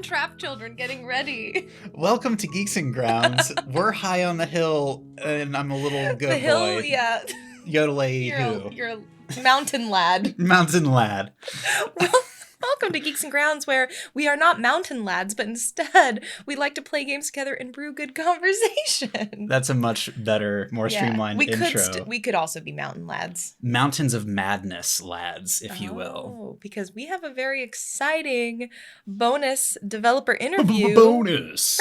trap children getting ready. Welcome to Geeks Grounds. We're high on the hill, and I'm a little goat The hill, boy. yeah. Yodelay You're a mountain lad. Mountain lad. Welcome to Geeks and Grounds, where we are not mountain lads, but instead we like to play games together and brew good conversation. That's a much better, more streamlined intro. We could also be mountain lads. Mountains of Madness lads, if you will. Oh, because we have a very exciting bonus developer interview. Bonus.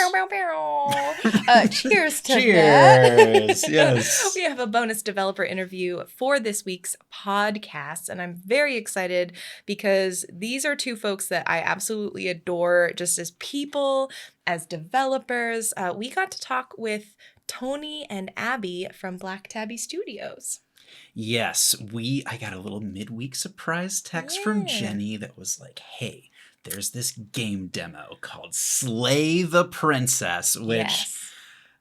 Cheers to Cheers. that. Yes. We have a bonus developer interview for this week's podcast, and I'm very excited because these are two folks that I absolutely adore just as people, as developers. We got to talk with Tony and Abby from Tabby Studios. Yes, I got a little midweek surprise text from Jenny that was like, hey, there's this game demo called Slay the Princess, which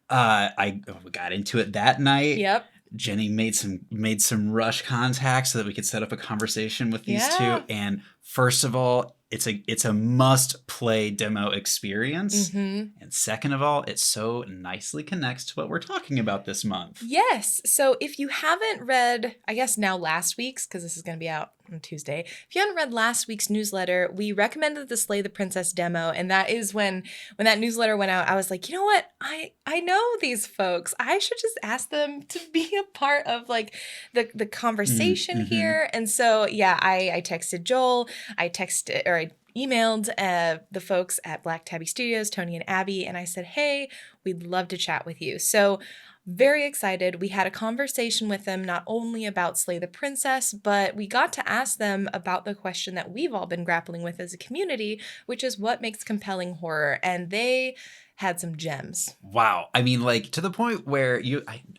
I got into it that night. Yep. Jenny made some rush contacts so that we could set up a conversation with these two. And first of all, it's a must play demo experience. Mm-hmm. And second of all, it so nicely connects to what we're talking about this month. Yes. So if you haven't read, I guess now last week's, because this is going to be out on Tuesday. If you haven't read last week's newsletter, we recommended the Slay the Princess demo. And that is when that newsletter went out, I was like, you know what? I know these folks. I should just ask them to be a part of like the conversation here. And so, yeah, I texted Joel. I emailed the folks at Tabby Studios, Tony and Abby, and I said, hey, we'd love to chat with you. So very excited. We had a conversation with them not only about Slay the Princess, but we got to ask them about the question that we've all been grappling with as a community, which is what makes compelling horror. And they had some gems. Wow. I mean, like, to the point where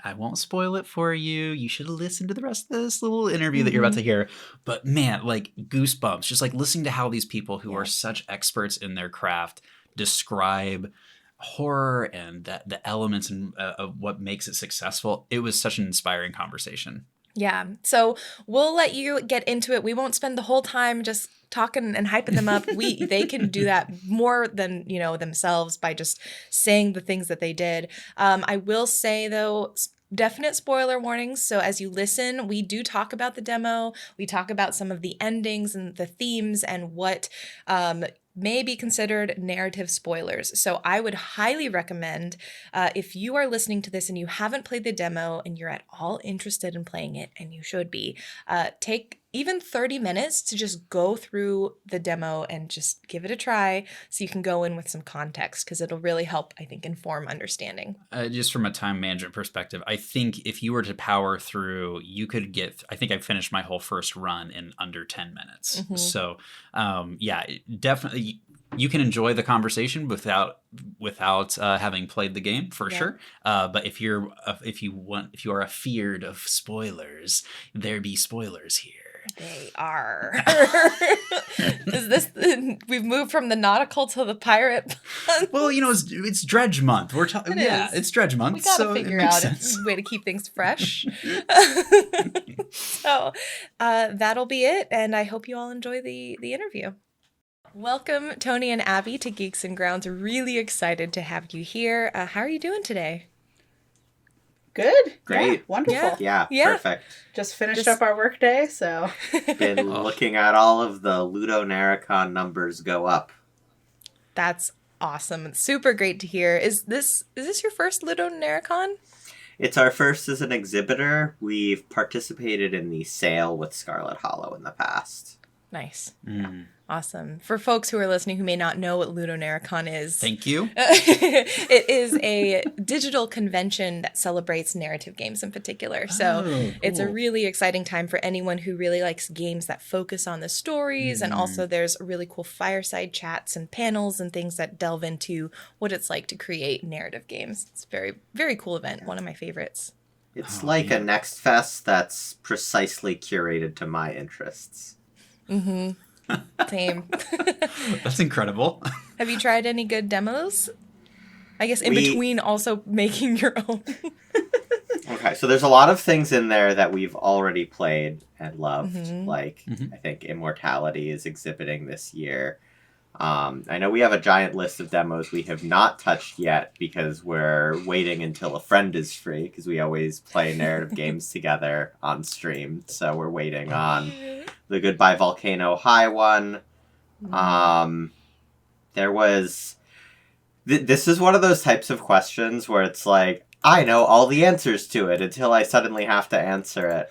I won't spoil it for you. You should listen to the rest of this little interview that you're about to hear. But man, like, goosebumps. Just like listening to how these people who are such experts in their craft describe horror and the elements of what makes it successful. It was such an inspiring conversation. Yeah. So we'll let you get into it. We won't spend the whole time just talking and hyping them up. They can do that more than, themselves by just saying the things that they did. I will say, though, definite spoiler warnings. So as you listen, we do talk about the demo. We talk about some of the endings and the themes and what may be considered narrative spoilers. So I would highly recommend, if you are listening to this and you haven't played the demo and you're at all interested in playing it, and you should be, take even 30 minutes to just go through the demo and just give it a try so you can go in with some context, because it'll really help, I think, inform understanding. Just from a time management perspective, I think if you were to power through, you could I think I finished my whole first run in under 10 minutes. Mm-hmm. So, definitely you can enjoy the conversation without having played the game for sure. But if you are afeared of spoilers, there be spoilers here. They are. We've moved from the nautical to the pirate. Well, it's Dredge Month. We're talking. It's Dredge Month. We gotta so figure out a way to keep things fresh. So that'll be it, and I hope you all enjoy the interview. Welcome, Tony and Abby, to Geeks and Grounds. Really excited to have you here. How are you doing today? Good. Great. Yeah, wonderful. Yeah, perfect. Just finished up our work day, so. Been looking at all of the LudoNarraCon numbers go up. That's awesome. It's super great to hear. Is this your first LudoNarraCon? It's our first as an exhibitor. We've participated in the sale with Scarlet Hollow in the past. Nice. Awesome. For folks who are listening who may not know what LudoNarraCon is. Thank you. It is a digital convention that celebrates narrative games in particular. So It's a really exciting time for anyone who really likes games that focus on the stories. And also there's really cool fireside chats and panels and things that delve into what it's like to create narrative games. It's a very, very cool event. One of my favorites. It's a Next Fest that's precisely curated to my interests. Mm-hmm. Same. That's incredible. Have you tried any good demos? I guess in between also making your own. Okay, so there's a lot of things in there that we've already played and loved. I think Immortality is exhibiting this year. I know we have a giant list of demos we have not touched yet because we're waiting until a friend is free, because we always play narrative games together on stream. So we're waiting on the Goodbye Volcano High one. There was... this is one of those types of questions where it's like, I know all the answers to it until I suddenly have to answer it.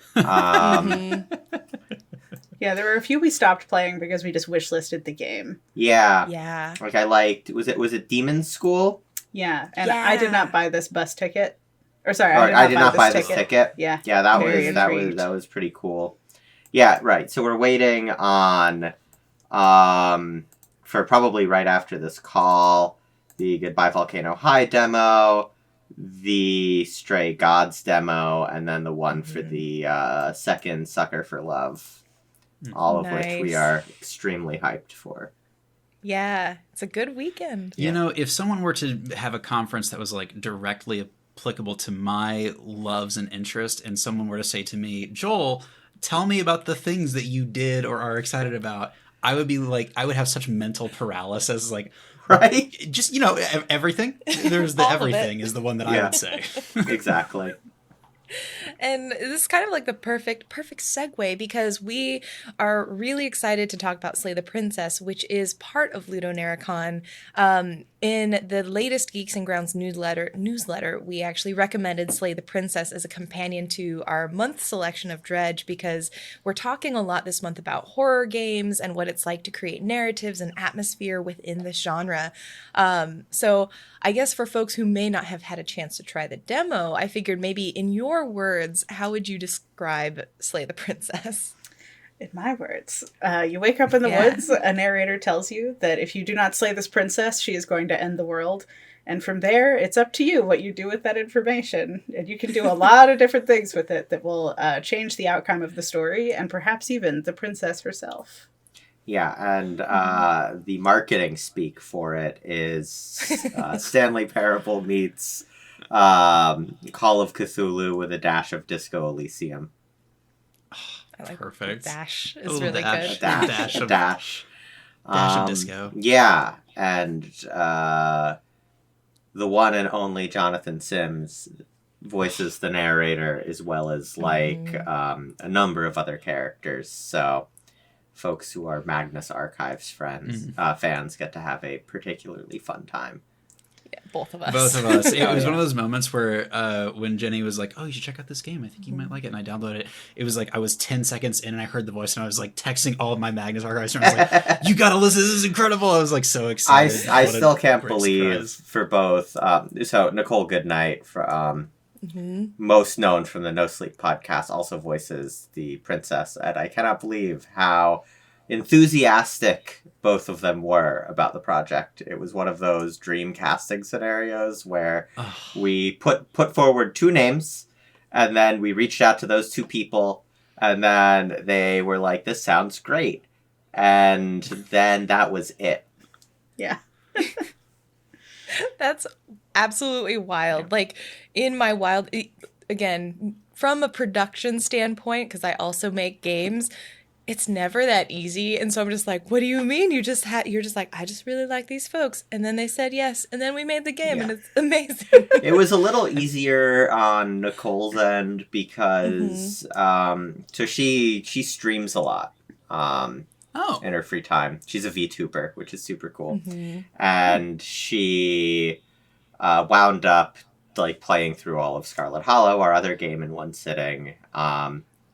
Yeah, there were a few we stopped playing because we just wishlisted the game. Yeah. Yeah. Like I liked, was it Demon's School? Yeah, and Yeah. I did not buy this bus ticket. Or sorry, I did not buy this ticket. Yeah. Yeah, Very that intrigued. was pretty cool. Yeah, right. So we're waiting on for probably right after this call, the Goodbye Volcano High demo, the Stray Gods demo, and then the one for the second Sucker for Love. All of which we Nice. are extremely hyped for. Yeah. It's a good weekend. You know, if someone were to have a conference that was like directly applicable to my loves and interest, and someone were to say to me, Joel, tell me about the things that you did or are excited about, I would be like, I would have such mental paralysis, like, Right? just, everything. There's the All of everything it. is the one that I Yeah. would say. Exactly. And this is kind of like the perfect segue, because we are really excited to talk about Slay the Princess, which is part of LudoNarraCon. In the latest Geeks and Grounds newsletter, we actually recommended Slay the Princess as a companion to our month selection of Dredge, because we're talking a lot this month about horror games and what it's like to create narratives and atmosphere within this genre. So I guess for folks who may not have had a chance to try the demo, I figured maybe in your words, how would you describe Slay the Princess? In my words, you wake up in the Yeah. woods, a narrator tells you that if you do not slay this princess, she is going to end the world. And from there, it's up to you what you do with that information. And you can do a lot of different things with it that will change the outcome of the story, and perhaps even the princess herself. Yeah, and the marketing speak for it is Stanley Parable meets Call of Cthulhu with a dash of Disco Elysium. I like Perfect. Dash is Little really dash. good. Dash of- Dash. Dash of disco. Yeah, and the one and only Jonathan Sims voices the narrator, as well as a number of other characters. So folks who are Magnus Archives fans get to have a particularly fun time. Yeah, both of us. Both of us. It Oh, was yeah. one of those moments where when Jenny was like, oh, you should check out this game. I think you might like it. And I downloaded it. It was like I was 10 seconds in and I heard the voice and I was like texting all of my Magnus Archives. And I was like, you got to listen. This is incredible. I was like so I excited. What a still can't great believe surprise. for both. So Nicole Goodnight, most known from the No Sleep podcast, also voices the princess. And I cannot believe how enthusiastic both of them were about the project. It was one of those dream casting scenarios where we put forward two names, and then we reached out to those two people, and then they were like, this sounds great. And then that was it. Yeah. That's absolutely wild. Like, in my wild, again, from a production standpoint, because I also make games, it's never that easy. And so I'm just like, what do you mean? You're just like, I just really like these folks. And then they said yes. And then we made the game, and it's amazing. It was a little easier on Nicole's end because so she streams a lot in her free time. She's a VTuber, which is super cool. And she wound up like playing through all of Scarlet Hollow, our other game, in one sitting.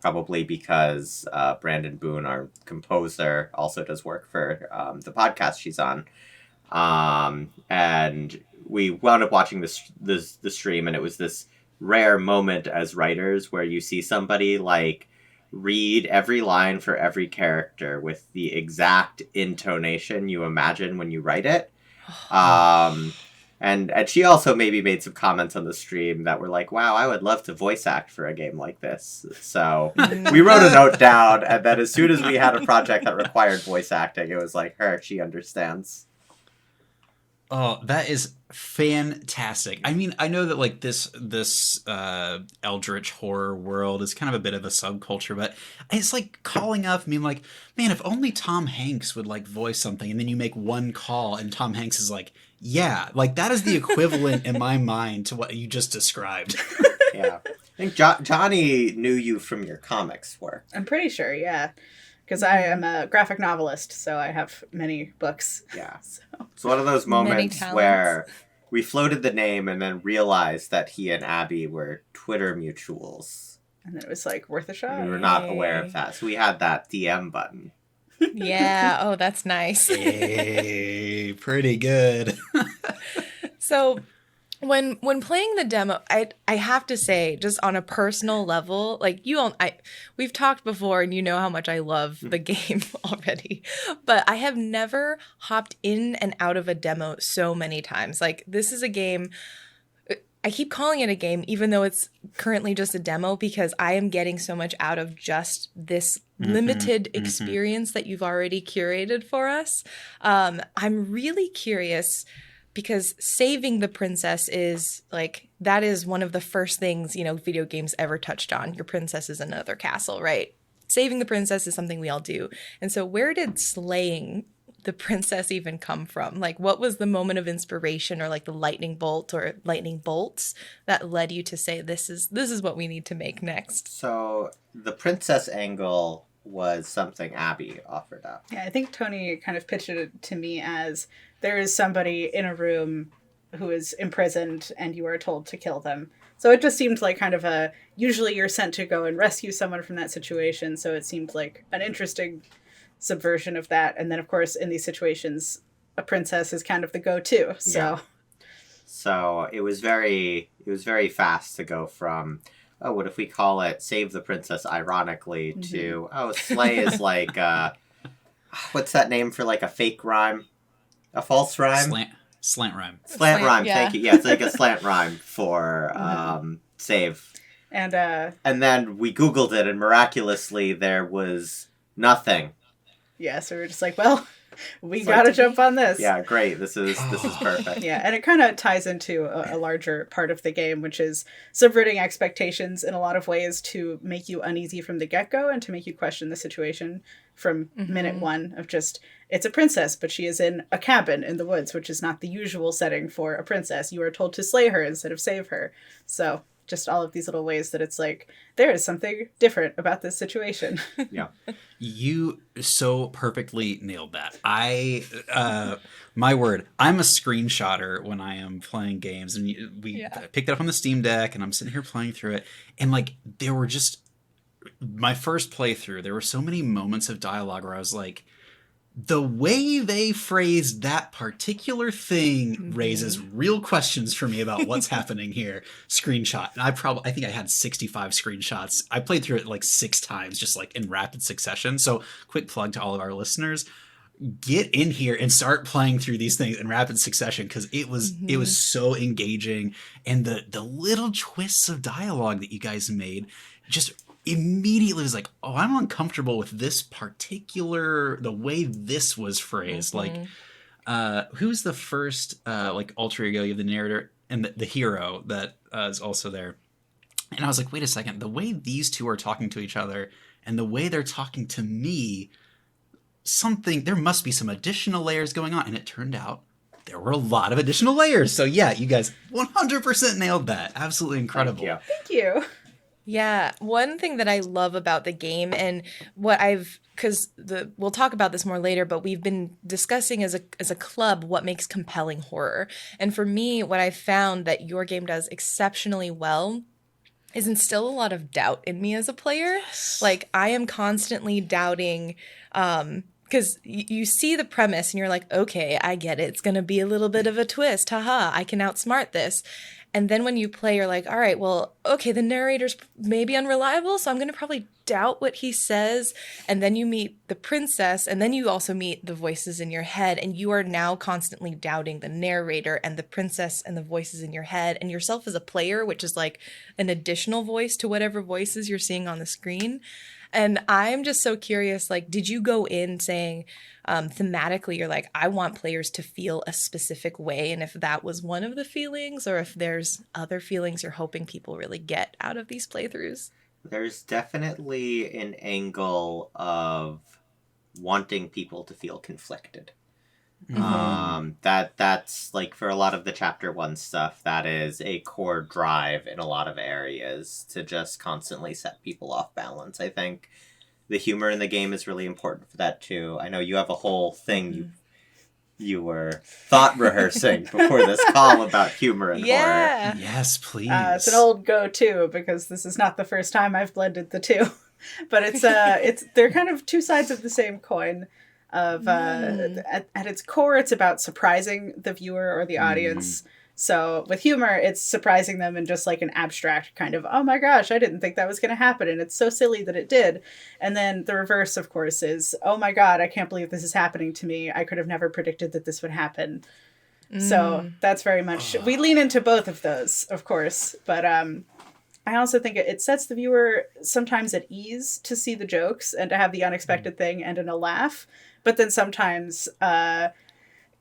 Probably because Brandon Boone, our composer, also does work for the podcast she's on. And we wound up watching the stream, and it was this rare moment as writers where you see somebody like read every line for every character with the exact intonation you imagine when you write it. And she also maybe made some comments on the stream that were like, wow, I would love to voice act for a game like this. So we wrote a note down, and then as soon as we had a project that required voice acting, it was like, she understands. Oh, that is fantastic. I mean, I know that like this eldritch horror world is kind of a bit of a subculture, but it's like calling up me like, man, if only Tom Hanks would like voice something, and then you make one call and Tom Hanks is like, yeah, like that is the equivalent in my mind to what you just described. Yeah. I think Johnny knew you from your comics work. I'm pretty sure, yeah. Because I am a graphic novelist, so I have many books. Yeah. So. It's one of those moments where we floated the name and then realized that he and Abby were Twitter mutuals. And then it was like worth a shot. We were not aware of that. So we had that DM button. Yeah. Oh, that's nice. Hey, pretty good. So when playing the demo, I have to say, just on a personal level, like we've talked before and you know how much I love the game already, but I have never hopped in and out of a demo so many times. Like this is a game, I keep calling it a game even though it's currently just a demo, because I am getting so much out of just this limited experience that you've already curated for us. I'm really curious, because saving the princess is like, that is one of the first things, video games ever touched on. Your princess is another castle, right? Saving the princess is something we all do. And so where did slaying the princess even come from? Like, what was the moment of inspiration, or like the lightning bolt or lightning bolts that led you to say, this is what we need to make next? So the princess angle was something Abby offered up. Yeah, I think Tony kind of pitched it to me as, there is somebody in a room who is imprisoned and you are told to kill them. So it just seemed like kind of usually you're sent to go and rescue someone from that situation. So it seemed like an interesting subversion of that. And then of course in these situations, a princess is kind of the go-to. So, yeah. So it was very fast to go from, oh, what if we call it Save the Princess ironically, to, oh, slay is like, what's that name for like a fake rhyme? A false rhyme? Slant rhyme. Slant rhyme, yeah. thank you. Yeah, it's like a slant rhyme for save. And then we Googled it, and miraculously there was nothing. Yeah, so we were just like, well, we gotta jump on this. Yeah, great. This is perfect. Yeah, and it kind of ties into a larger part of the game, which is subverting expectations in a lot of ways to make you uneasy from the get-go and to make you question the situation from minute one of just, it's a princess, but she is in a cabin in the woods, which is not the usual setting for a princess. You are told to slay her instead of save her. So just all of these little ways that it's like, there is something different about this situation. Yeah. You so perfectly nailed that. My word, I'm a screenshotter when I am playing games, and we picked it up on the Steam Deck, and I'm sitting here playing through it, and like there were just my first playthrough, there were so many moments of dialogue where I was like, the way they phrased that particular thing raises real questions for me about what's happening here. Screenshot. And I think I had 65 screenshots. I played through it like 6 times, just like in rapid succession. So quick plug to all of our listeners. Get in here and start playing through these things in rapid succession, because it was so engaging. And the little twists of dialogue that you guys made just immediately was like, oh, I'm uncomfortable with this particular, the way this was phrased. Like, who's the first like alter ego? You have the narrator and the hero that is also there. And I was like, wait a second, the way these two are talking to each other and the way they're talking to me, there must be some additional layers going on. And it turned out there were a lot of additional layers. So yeah, you guys 100% nailed that. Absolutely incredible. Thank you. Yeah, one thing that I love about the game, and what we'll talk about this more later, but we've been discussing as a club what makes compelling horror. And for me, what I found that your game does exceptionally well is instill a lot of doubt in me as a player. Yes. Like, I am constantly doubting, because you see the premise and you're like, okay, I get it. It's going to be a little bit of a twist. Haha, I can outsmart this. And then when you play, you're like, all right, well, okay, the narrator's maybe unreliable, so I'm going to probably doubt what he says. And then you meet the princess, and then you also meet the voices in your head, and you are now constantly doubting the narrator and the princess and the voices in your head and yourself as a player, which is like an additional voice to whatever voices you're seeing on the screen. And I'm just so curious, like, did you go in saying thematically, you're like, I want players to feel a specific way, and if that was one of the feelings, or if there's other feelings you're hoping people really get out of these playthroughs? There's definitely an angle of wanting people to feel conflicted. That's like for a lot of the chapter 1 stuff, that is a core drive in a lot of areas to just constantly set people off balance. I think the humor in the game is really important for that too. I know you have a whole thing you were thought rehearsing before this call about humor and horror. Yes, please. It's an old go-to because this is not the first time I've blended the two, but it's they're kind of two sides of the same coin. At its core, it's about surprising the viewer or the audience. So with humor, it's surprising them in just like an abstract kind of, oh my gosh, I didn't think that was going to happen, and it's so silly that it did. And then the reverse, of course, is, oh my god, I can't believe this is happening to me. I could have never predicted that this would happen. So that's very much, we lean into both of those, of course, but I also think it sets the viewer sometimes at ease to see the jokes and to have the unexpected thing end in a laugh. But then sometimes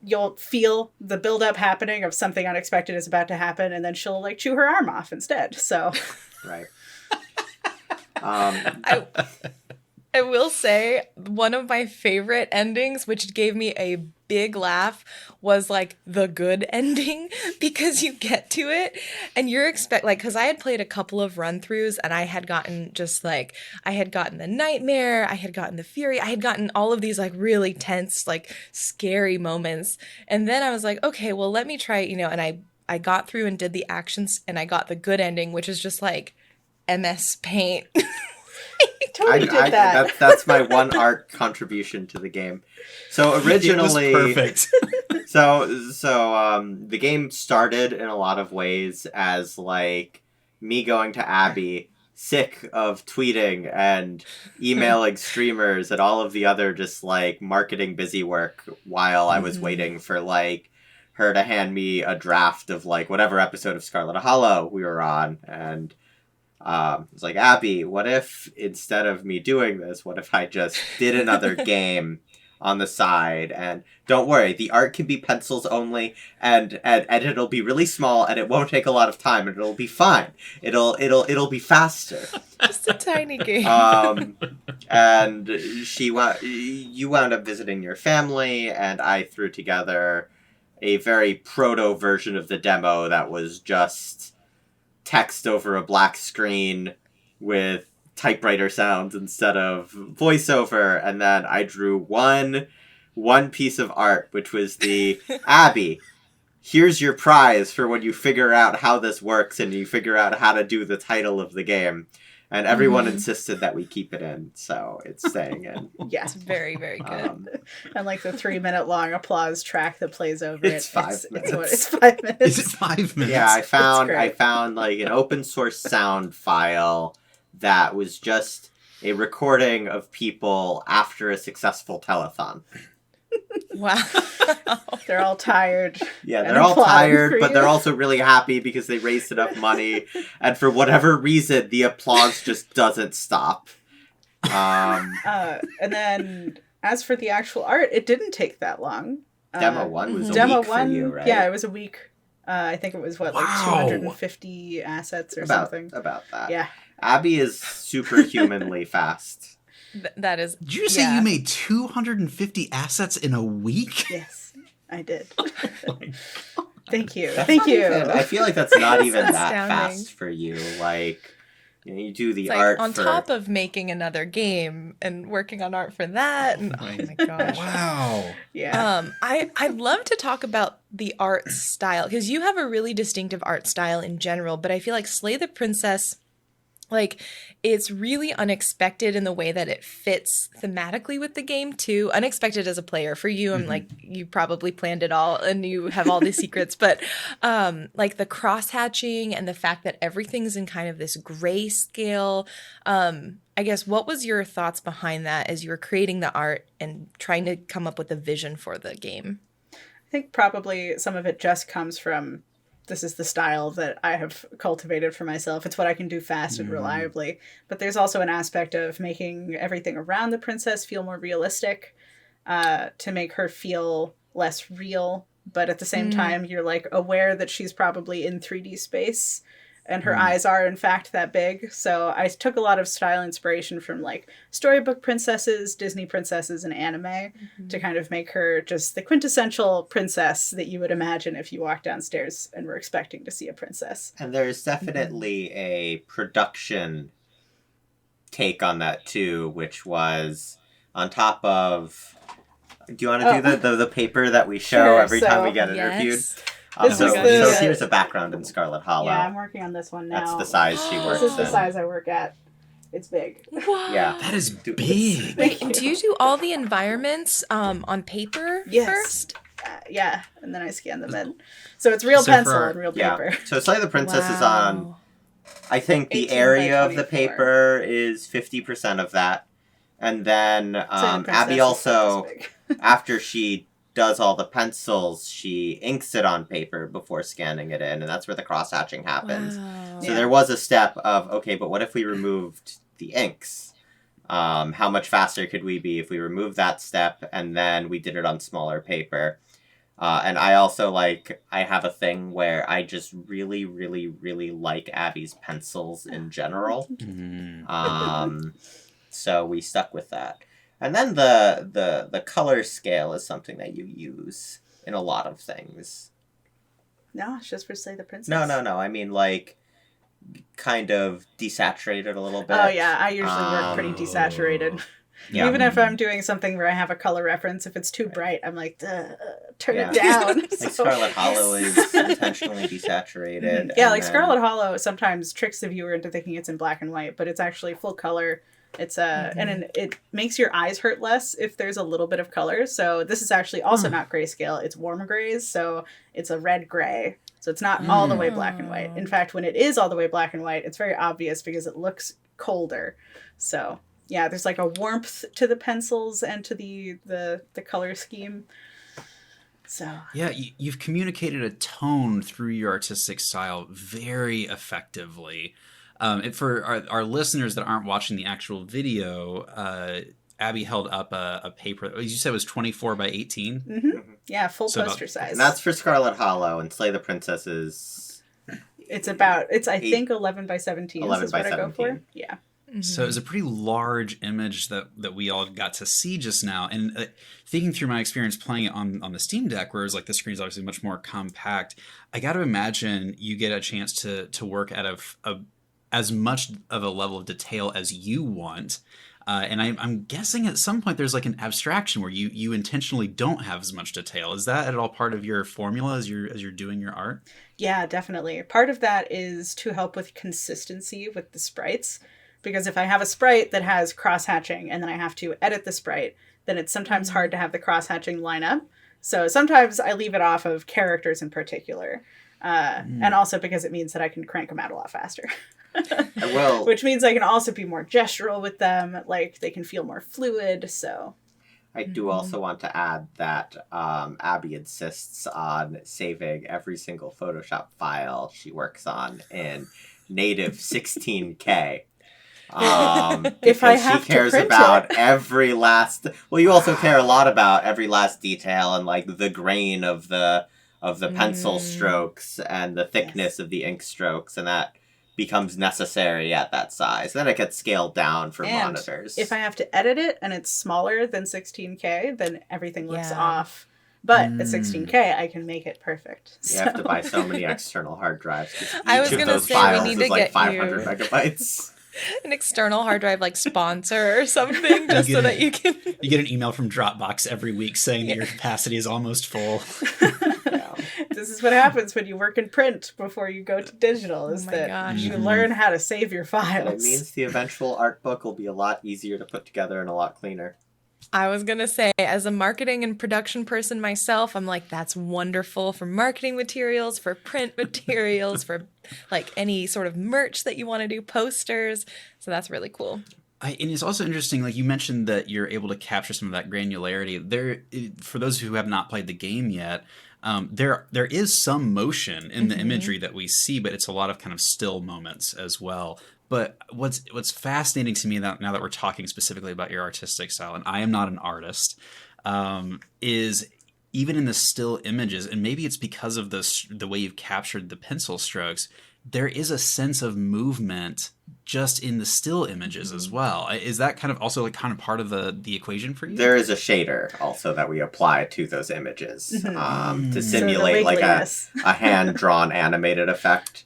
you'll feel the buildup happening of something unexpected is about to happen, and then she'll like chew her arm off instead. So, Right. I will say one of my favorite endings, which gave me a big laugh, was like the good ending, because you get to it and you're because I had played a couple of run throughs and I had gotten I had gotten the nightmare, I had gotten the fury, I had gotten all of these like really tense, like scary moments. And then I was like, okay, well, let me try, and I got through and did the actions and I got the good ending, which is just like MS Paint. totally did that. That's my one art contribution to the game. So originally, it was perfect. So the game started in a lot of ways as like me going to Abby, sick of tweeting and emailing streamers and all of the other just like marketing busy work while I was waiting for like her to hand me a draft of like whatever episode of Scarlet Hollow we were on, and it's like, Abby, what if instead of me doing this, what if I just did another game on the side? And don't worry, the art can be pencils only, and it'll be really small, and it won't take a lot of time, and it'll be fine. It'll be faster. Just a tiny game. And you wound up visiting your family, and I threw together a very proto version of the demo that was just text over a black screen with typewriter sounds instead of voiceover, and then I drew one piece of art, which was the Abby, here's your prize for when you figure out how this works and you figure out how to do the title of the game. And everyone insisted that we keep it in, so it's staying in. Yeah. It's very, very good. And like the 3-minute long applause track that plays over It's it. 5 minutes. It's 5 minutes. Is it 5 minutes? Yeah, I great. found like an open source sound file that was just a recording of people after a successful telethon. Wow. They're all tired. Yeah, and they're all applauding tired, for but you. they're also really happy because they raised enough money, and for whatever reason, the applause just doesn't stop. And then, as for the actual art, it didn't take that long. Demo 1 was a Demo week 1, for you, right? Yeah, it was a week. I think it was, like Wow. 250 assets or about something. About that. Yeah. Abby is superhumanly fast. That is. Did you say you made 250 assets in a week? Yes, I did. Like, Thank you. That's Thank not you. even- I feel like that's not even that astounding. fast for you. Like, you do the It's like art on for... top of making another game and working on art for that. And, oh my gosh. wow. Yeah. I'd love to talk about the art style, because you have a really distinctive art style in general, but I feel like Slay the Princess, like, it's really unexpected in the way that it fits thematically with the game too. Unexpected as a player. For you, I'm like, you probably planned it all and you have all these secrets, but like the cross-hatching and the fact that everything's in kind of this grayscale. I guess, what was your thoughts behind that as you were creating the art and trying to come up with a vision for the game? I think probably some of it just comes from this is the style that I have cultivated for myself. It's what I can do fast and reliably. But there's also an aspect of making everything around the princess feel more realistic, to make her feel less real. But at the same time, you're like aware that she's probably in 3D space and her eyes are in fact that big. So I took a lot of style inspiration from like storybook princesses, Disney princesses, and anime to kind of make her just the quintessential princess that you would imagine if you walked downstairs and were expecting to see a princess. And there's definitely a production take on that too, which was on top of... Do you want to do the paper that we show every time we get interviewed? So here's a background in Scarlet Hollow. Yeah, I'm working on this one now. That's the size she works in. This is the size I work at. It's big. Wow. Yeah. That is big. Wait, do you do all the environments on paper first? Yeah, and then I scan them in. So it's real pencil and real paper. So Slay the Princess is on, I think the area of the paper is 50% of that. And then Abby also, after she does all the pencils, she inks it on paper before scanning it in, and that's where the cross-hatching happens. Wow. So there was a step of, okay, but what if we removed the inks? How much faster could we be if we removed that step and then we did it on smaller paper? And I also I have a thing where I just really, really, really like Abby's pencils in general. So we stuck with that. And then the color scale is something that you use in a lot of things. No, it's just for Slay the Princess. No. I mean, kind of desaturated a little bit. Oh, yeah. I usually work pretty desaturated. Yeah. Even if I'm doing something where I have a color reference, if it's too bright, I'm like, turn it down. Scarlet Hollow is intentionally desaturated. Yeah, Scarlet Hollow sometimes tricks the viewer into thinking it's in black and white, but it's actually full color. It's and it makes your eyes hurt less if there's a little bit of color. So this is actually also not grayscale. It's warm grays, so it's a red gray. So it's not all the way black and white. In fact, when it is all the way black and white, it's very obvious because it looks colder. So yeah, there's a warmth to the pencils and to the color scheme. So yeah, you've communicated a tone through your artistic style very effectively. For our listeners that aren't watching the actual video, Abby held up a paper that you said was 24 by 18. Mm-hmm. Yeah, full poster size. And that's for Scarlet Hollow, and Slay the Princess is... I think 11 by 17 is what I go for. Yeah. Mm-hmm. So it was a pretty large image that we all got to see just now. And thinking through my experience playing it on the Steam Deck, whereas the screen is obviously much more compact, I got to imagine you get a chance to work at as much of a level of detail as you want. And I'm guessing at some point there's an abstraction where you intentionally don't have as much detail. Is that at all part of your formula as you're doing your art? Yeah, definitely. Part of that is to help with consistency with the sprites. Because if I have a sprite that has cross-hatching and then I have to edit the sprite, then it's sometimes hard to have the cross-hatching line up. So sometimes I leave it off of characters in particular. And also because it means that I can crank them out a lot faster. Well, which means I can also be more gestural with them. They can feel more fluid. So I do also want to add that Abby insists on saving every single Photoshop file she works on in native 16K. If I have she cares to print about it. every last... Well, you also care a lot about every last detail and the grain of the pencil strokes and the thickness of the ink strokes, and that becomes necessary at that size. Then it gets scaled down for monitors. If I have to edit it and it's smaller than 16K, then everything looks off. But at 16K, I can make it perfect. You have to buy so many external hard drives. I was going to say we need to get 500 megabytes. An external hard drive sponsor or something, just so that you can... You get an email from Dropbox every week saying that your capacity is almost full. This is what happens when you work in print before you go to digital, is that you learn how to save your files. And it means the eventual art book will be a lot easier to put together and a lot cleaner. I was going to say, as a marketing and production person myself, I'm that's wonderful for marketing materials, for print materials, for any sort of merch that you want to do, posters. So that's really cool. And it's also interesting, you mentioned that you're able to capture some of that granularity. For those who have not played the game yet, There is some motion in the imagery that we see, but it's a lot of kind of still moments as well. But what's fascinating to me now that we're talking specifically about your artistic style, and I am not an artist, is even in the still images, and maybe it's because of the way you've captured the pencil strokes, there is a sense of movement just in the still images as well. Is that kind of also like kind of part of the equation for you? There is a shader also that we apply to those images to simulate So like wiggliness. a hand-drawn animated effect.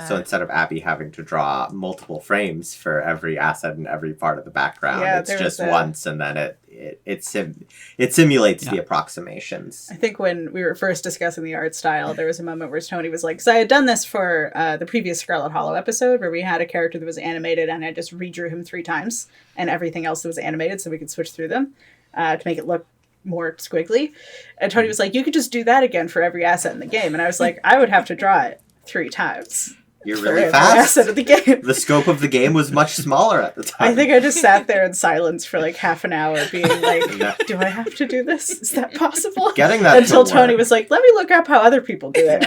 So instead of Abby having to draw multiple frames for every asset and every part of the background, it's just once, and then it simulates the approximations. I think when we were first discussing the art style, there was a moment where Tony was like, because I had done this for the previous Scarlet Hollow episode, where we had a character that was animated, and I just redrew him 3 times, and everything else that was animated, so we could switch through them to make it look more squiggly. And Tony was like, you could just do that again for every asset in the game. And I was like, I would have to draw it 3 times. You're really fast. Of the game. The scope of the game was much smaller at the time. I think I just sat there in silence for like half an hour being like, do I have to do this? Is that possible? Getting that Until to Tony work. was like, let me look up how other people do it.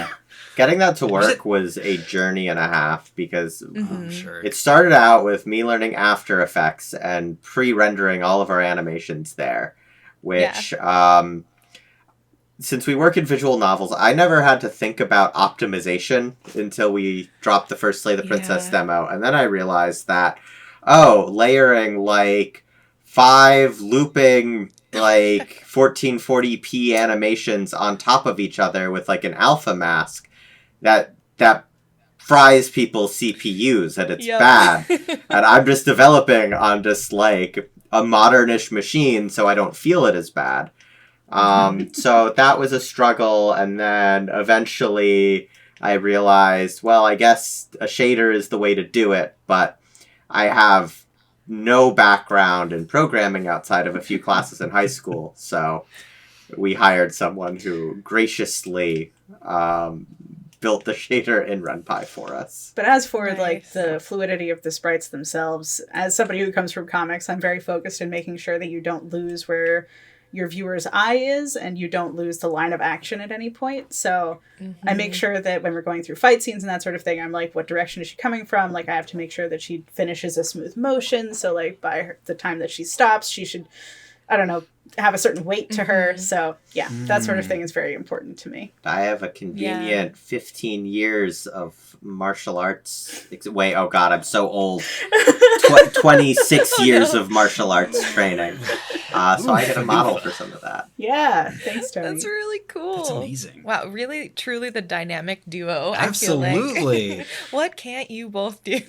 Getting that to work was a journey and a half because Sure. it started out with me learning After Effects and pre-rendering all of our animations there, which since we work in visual novels, I never had to think about optimization until we dropped the first Slay the Princess demo. And then I realized that, layering like 5 looping like 1440p animations on top of each other with like an alpha mask, that fries people's CPUs and it's bad. And I'm just developing on just like a modernish machine so I don't feel it as bad. So that was a struggle, and then eventually I realized, well, I guess a shader is the way to do it, but I have no background in programming outside of a few classes in high school, so we hired someone who graciously built the shader in RunPy for us. But as for like the fluidity of the sprites themselves, as somebody who comes from comics, I'm very focused in making sure that you don't lose where your viewer's eye is, and you don't lose the line of action at any point. So I make sure that when we're going through fight scenes and that sort of thing, I'm like, what direction is she coming from? Like, I have to make sure that she finishes a smooth motion. So like by the time that she stops, she should, I don't know, have a certain weight to her. So yeah, that sort of thing is very important to me. I have a convenient 15 years of martial arts. Wait, oh God, I'm so old. 26 years of martial arts training. So I get a model for some of that. Yeah, thanks, Tony. That's really cool. That's amazing. Wow, really, truly the dynamic duo. Absolutely. I feel like. What can't you both do?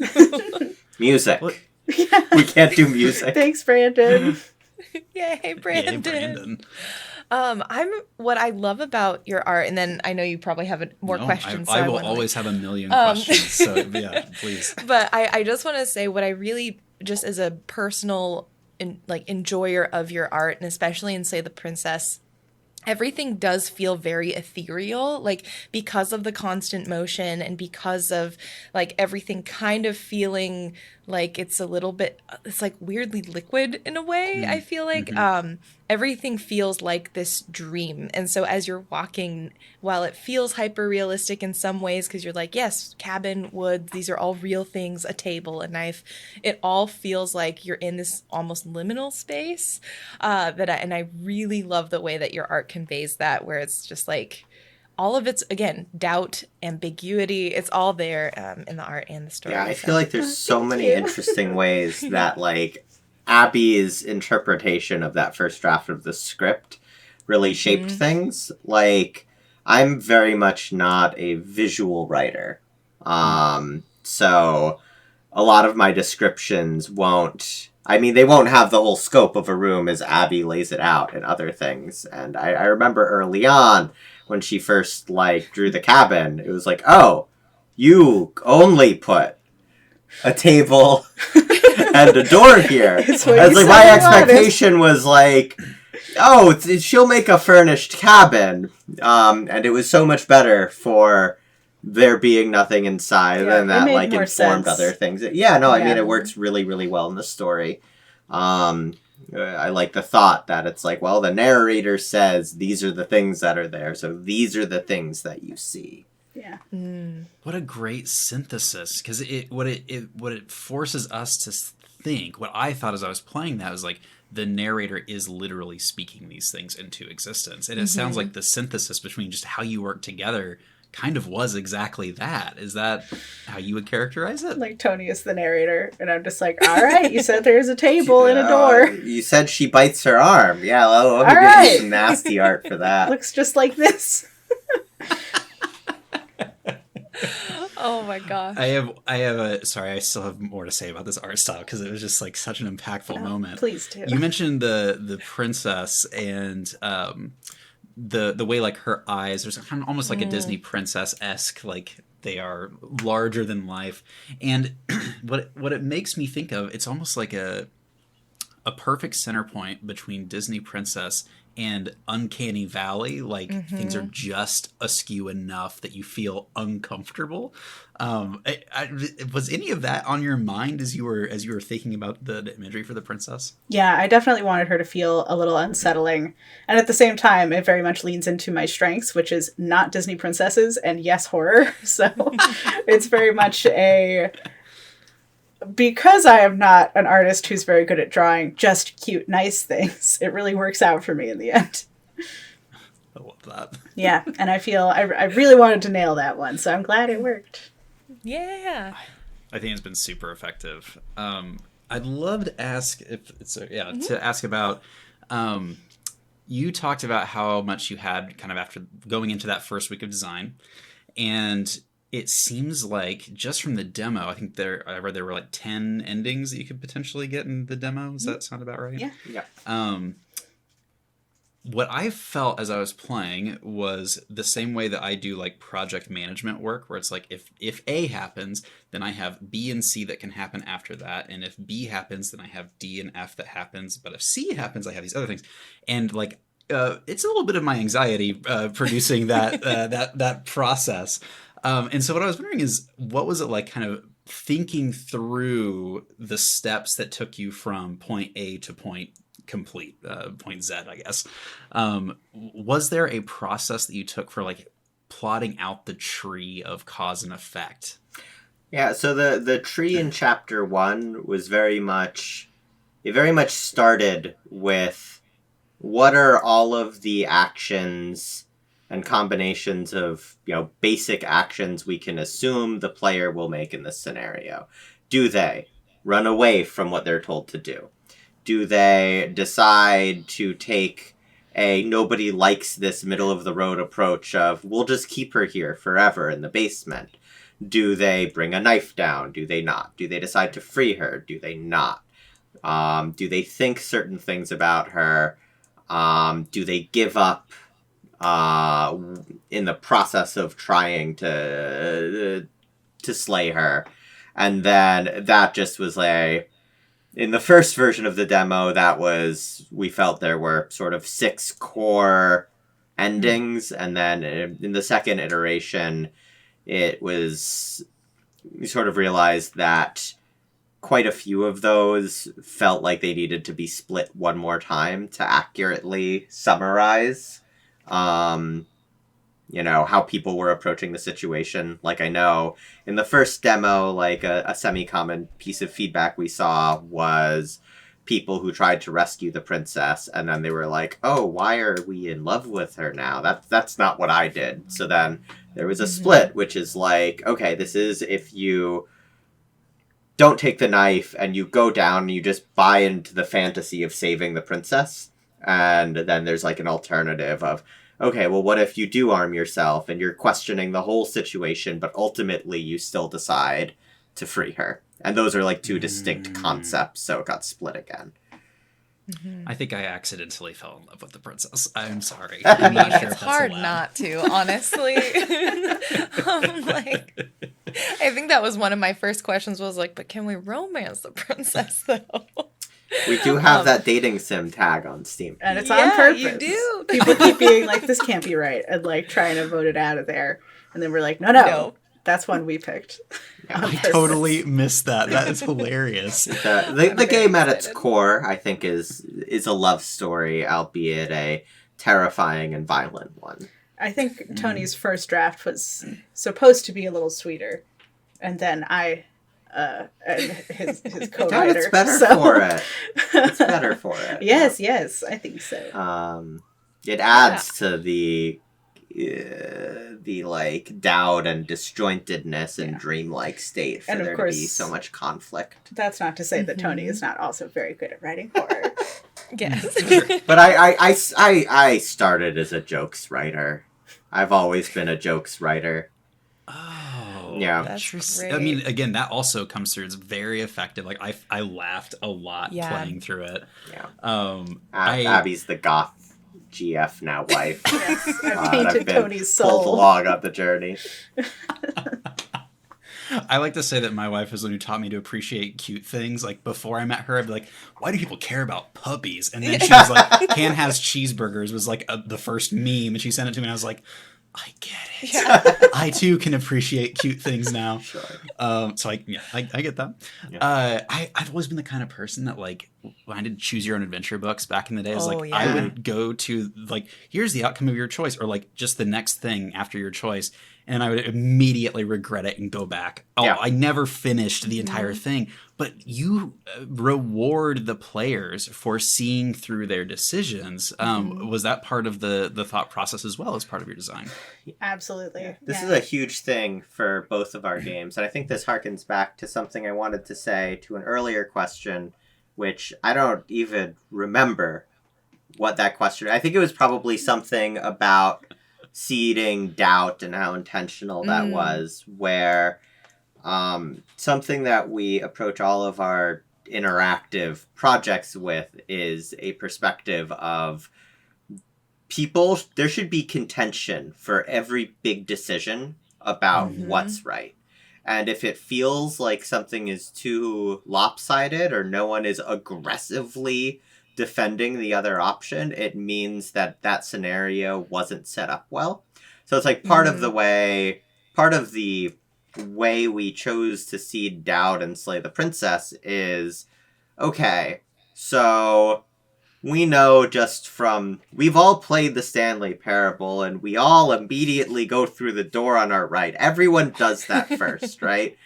Music. What? We can't do music. Thanks, Brandon. Yay, Brandon. Yay, Brandon. What I love about your art, and then I know you probably have more questions. I will always have a million questions. So yeah, please. But I just want to say what I really, just as a personal enjoyer of your art, and especially in Slay the Princess, everything does feel very ethereal, like because of the constant motion and because of like everything kind of feeling like it's a little bit, it's like weirdly liquid in a way. I feel like everything feels like this dream. And so as you're walking, while it feels hyper realistic in some ways, because you're like, yes, cabin, wood, these are all real things, a table, a knife, it all feels like you're in this almost liminal space. And I really love the way that your art conveys that, where it's just like all of it's, again, doubt, ambiguity, it's all there in the art and the story. Yeah, I feel like there's so many interesting ways that like Abby's interpretation of that first draft of the script really shaped things. Like, I'm very much not a visual writer. So a lot of my descriptions they won't have the whole scope of a room as Abby lays it out and other things. And I remember early on when she first like drew the cabin, it was like, oh, you only put a table and a door here. It's like my expectation was like, oh, she'll make a furnished cabin. And it was so much better for there being nothing inside and that like informed other things. Yeah, no, I mean, it works really, really well in the story. I like the thought that it's like, well, the narrator says these are the things that are there, so these are the things that you see. Yeah. What a great synthesis, because what it forces us to think. What I thought as I was playing that was like the narrator is literally speaking these things into existence, and it sounds like the synthesis between just how you work together kind of was exactly that. Is that how you would characterize it? Like Tony is the narrator, and I'm just like, all right, you said there's a table and a door. You said she bites her arm. Yeah, well, let me get you some nasty art for that. Looks just like this. Oh my gosh. Sorry, I still have more to say about this art style because it was just like such an impactful moment. Please do. You mentioned the princess and the way like her eyes, there's kind of almost like a Disney princess-esque, like they are larger than life. And what it makes me think of, it's almost like a perfect center point between Disney princess and Uncanny Valley. Like things are just askew enough that you feel uncomfortable. Was any of that on your mind as you were thinking about the imagery for the princess? Yeah, I definitely wanted her to feel a little unsettling. And at the same time, it very much leans into my strengths, which is not Disney princesses and yes, horror. So it's very much because I am not an artist who's very good at drawing just cute, nice things, it really works out for me in the end. I love that. Yeah, and I feel I really wanted to nail that one, so I'm glad it worked. Yeah. I think it's been super effective. I'd love to ask to ask about. You talked about how much you had kind of after going into that first week of design, and it seems like just from the demo, I think I read there were like 10 endings that you could potentially get in the demo. Does that sound about right? Yeah. Yeah. What I felt as I was playing was the same way that I do like project management work, where it's like if A happens, then I have B and C that can happen after that. And if B happens, then I have D and F that happens. But if C happens, I have these other things. And like it's a little bit of my anxiety producing that that process. And so what I was wondering is, what was it like kind of thinking through the steps that took you from point A to point complete, point Z, I guess. Was there a process that you took for like plotting out the tree of cause and effect? Yeah, so the tree in chapter 1 was very much started with what are all of the actions and combinations of, basic actions we can assume the player will make in this scenario. Do they run away from what they're told to do? Do they decide to take a nobody likes this middle of the road approach of we'll just keep her here forever in the basement? Do they bring a knife down? Do they not? Do they decide to free her? Do they not? Do they think certain things about her? Do they give up in the process of trying to slay her? And then that just was in the first version of the demo, we felt there were sort of 6 core endings, and then in the second iteration, we sort of realized that quite a few of those felt like they needed to be split one more time to accurately summarize how people were approaching the situation. Like, I know in the first demo, like a semi-common piece of feedback we saw was people who tried to rescue the princess, and then they were like, oh, why are we in love with her now? That's not what I did. So then there was a split, which is like, okay, this is if you don't take the knife and you go down and you just buy into the fantasy of saving the princess. And then there's like an alternative of, okay, well, what if you do arm yourself and you're questioning the whole situation, but ultimately you still decide to free her? And those are like 2 distinct concepts, so it got split again. I think I accidentally fell in love with the princess. I'm sorry. I'm not sure if It's that's hard allowed. not to, honestly. I think that was one of my first questions was like, but can we romance the princess though? We do have that dating sim tag on Steam. And it's on purpose. You do. People keep being like, this can't be right, and like trying to vote it out of there. And then we're like, no. That's one we picked. I totally missed that. That is hilarious. The game at its core, I think, is a love story, albeit a terrifying and violent one. I think Tony's first draft was supposed to be a little sweeter, and then his co-writer. It's better for it. It's better for it. Yes, I think so. It adds to the like doubt and disjointedness and dreamlike state for there to be so much conflict. That's not to say that Tony is not also very good at writing horror. Yes. But I started as a jokes writer. I've always been a jokes writer. Oh, yeah. That's great. I mean, again, that also comes through. It's very effective. Like I laughed a lot playing through it. Yeah. Abby's the goth GF now wife. Yes, I've painted Tony's soul. Pulled along on the journey. I like to say that my wife is the one who taught me to appreciate cute things. Like, before I met her, I'd be like, why do people care about puppies? And then she was like, Can has cheeseburgers was like the first meme. And she sent it to me and I was like, I get it. Yeah. I too can appreciate cute things now. Sure. So I get that. Yeah. I've always been the kind of person that, like, when I did choose your own adventure books back in the day, I would go to, like, here's the outcome of your choice, or like just the next thing after your choice. And I would immediately regret it and go back. Oh, yeah. I never finished the entire thing. But you reward the players for seeing through their decisions. Was that part of the thought process as well as part of your design? Absolutely. Yeah. This is a huge thing for both of our games. And I think this harkens back to something I wanted to say to an earlier question, which I don't even remember what that question. I think it was probably something about seeding doubt and how intentional that was, where something that we approach all of our interactive projects with is a perspective of people. There should be contention for every big decision about what's right. And if it feels like something is too lopsided or no one is aggressively defending the other option, it means that scenario wasn't set up well. So it's like part of the way we chose to seed doubt and slay the princess is, okay, so we know just from, we've all played the Stanley Parable and we all immediately go through the door on our right. Everyone does that first, right?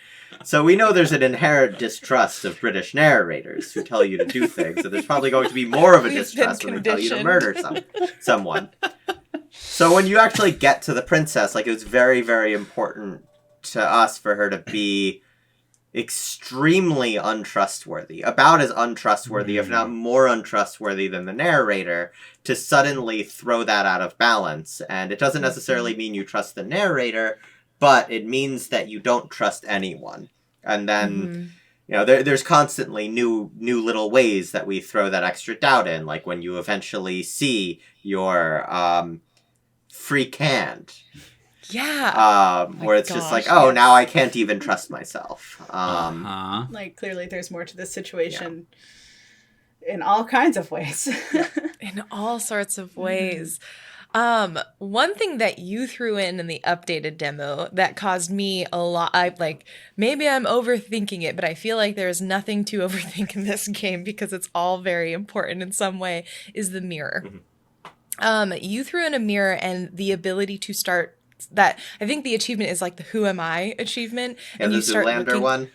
So we know there's an inherent distrust of British narrators who tell you to do things, and there's probably going to be more of a distrust when they tell you to murder someone. So when you actually get to the princess, like, it was very, very important to us for her to be extremely untrustworthy, about as untrustworthy, if not more untrustworthy than the narrator, to suddenly throw that out of balance. And it doesn't necessarily mean you trust the narrator, but it means that you don't trust anyone. And then, you know, there's constantly new little ways that we throw that extra doubt in, like when you eventually see your freak hand. Yeah. Where it's just like, oh, now I can't even trust myself. Like, clearly there's more to this situation in all kinds of ways. In all sorts of ways. One thing that you threw in the updated demo that caused me a lot, maybe I'm overthinking it, but I feel like there's nothing to overthink in this game because it's all very important in some way, is the mirror. You threw in a mirror and the ability to start that. I think the achievement is like the Who Am I achievement. And you start looking... one.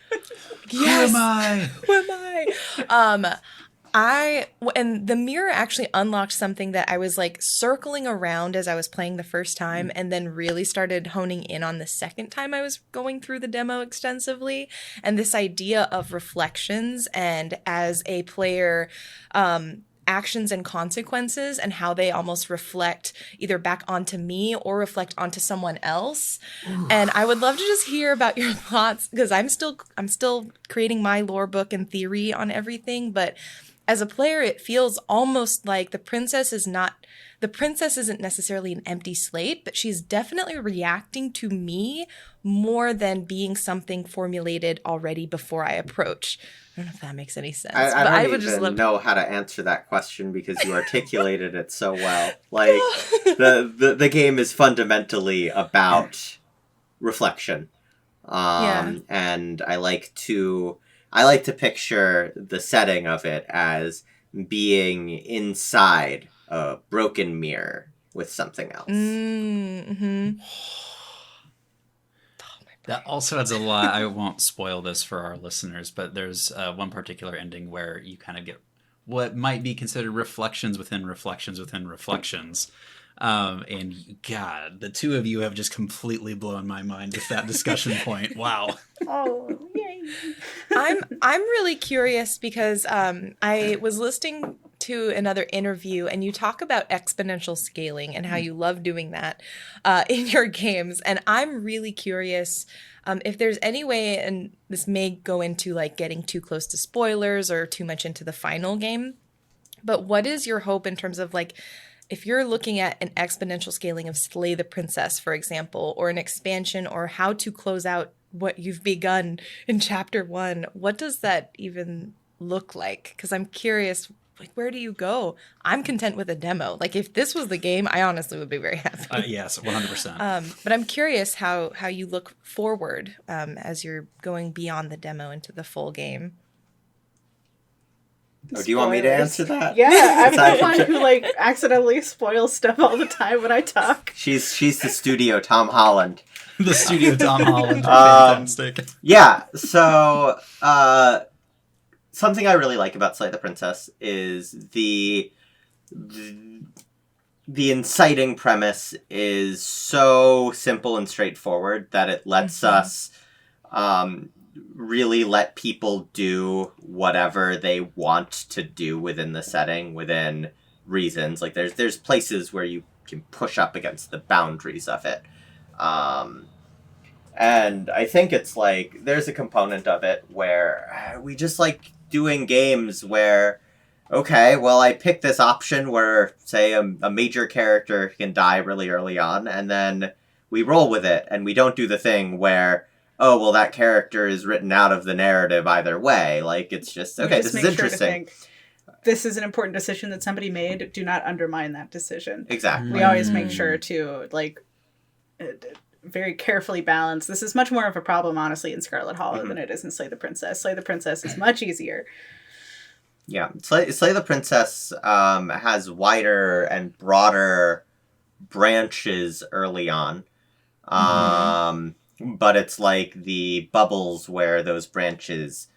Yes. Who am I? Who am I? And the mirror actually unlocked something that I was like circling around as I was playing the first time, and then really started honing in on the second time I was going through the demo extensively. And this idea of reflections, and as a player, actions and consequences, and how they almost reflect either back onto me or reflect onto someone else. Ooh. And I would love to just hear about your thoughts, because I'm still creating my lore book and theory on everything, but as a player, it feels almost like the princess isn't necessarily an empty slate, but she's definitely reacting to me more than being something formulated already before I approach. I don't know if that makes any sense. I don't even know how to answer that question because you articulated it so well. Like, the game is fundamentally about reflection. And I like to picture the setting of it as being inside a broken mirror with something else. Mm-hmm. That also adds a lot. I won't spoil this for our listeners, but there's one particular ending where you kind of get what might be considered reflections within reflections within reflections. And God, the two of you have just completely blown my mind with that discussion point. Wow. Oh, yay. I'm really curious because I was listening to another interview and you talk about exponential scaling and how you love doing that in your games. And I'm really curious if there's any way, and this may go into like getting too close to spoilers or too much into the final game, but what is your hope in terms of like, if you're looking at an exponential scaling of Slay the Princess, for example, or an expansion, or how to close out what you've begun in chapter 1, what does that even look like? Because I'm curious, like, where do you go? I'm content with a demo. Like, if this was the game, I honestly would be very happy. Yes, 100%. But I'm curious how you look forward as you're going beyond the demo into the full game. Oh, do you want me to answer that? Yeah, I'm the one who like accidentally spoils stuff all the time when I talk. She's the studio Tom Holland. The studio Tom Holland. Fantastic. Yeah, so something I really like about Slay the Princess is the inciting premise is so simple and straightforward that it lets us really let people do whatever they want to do within the setting, within reasons. Like there's places where you can push up against the boundaries of it. And I think it's like there's a component of it where we just like doing games where, okay, well, I pick this option where, say, a major character can die really early on, and then we roll with it, and we don't do the thing where, oh, well, that character is written out of the narrative either way. Like, it's just, okay, this is interesting. This is an important decision that somebody made. Do not undermine that decision. Exactly. We always make sure to, like, very carefully balance. This is much more of a problem, honestly, in Scarlet Hollow than it is in Slay the Princess. Slay the Princess is much easier. Yeah, Slay the Princess has wider and broader branches early on. But it's like the bubbles where those branches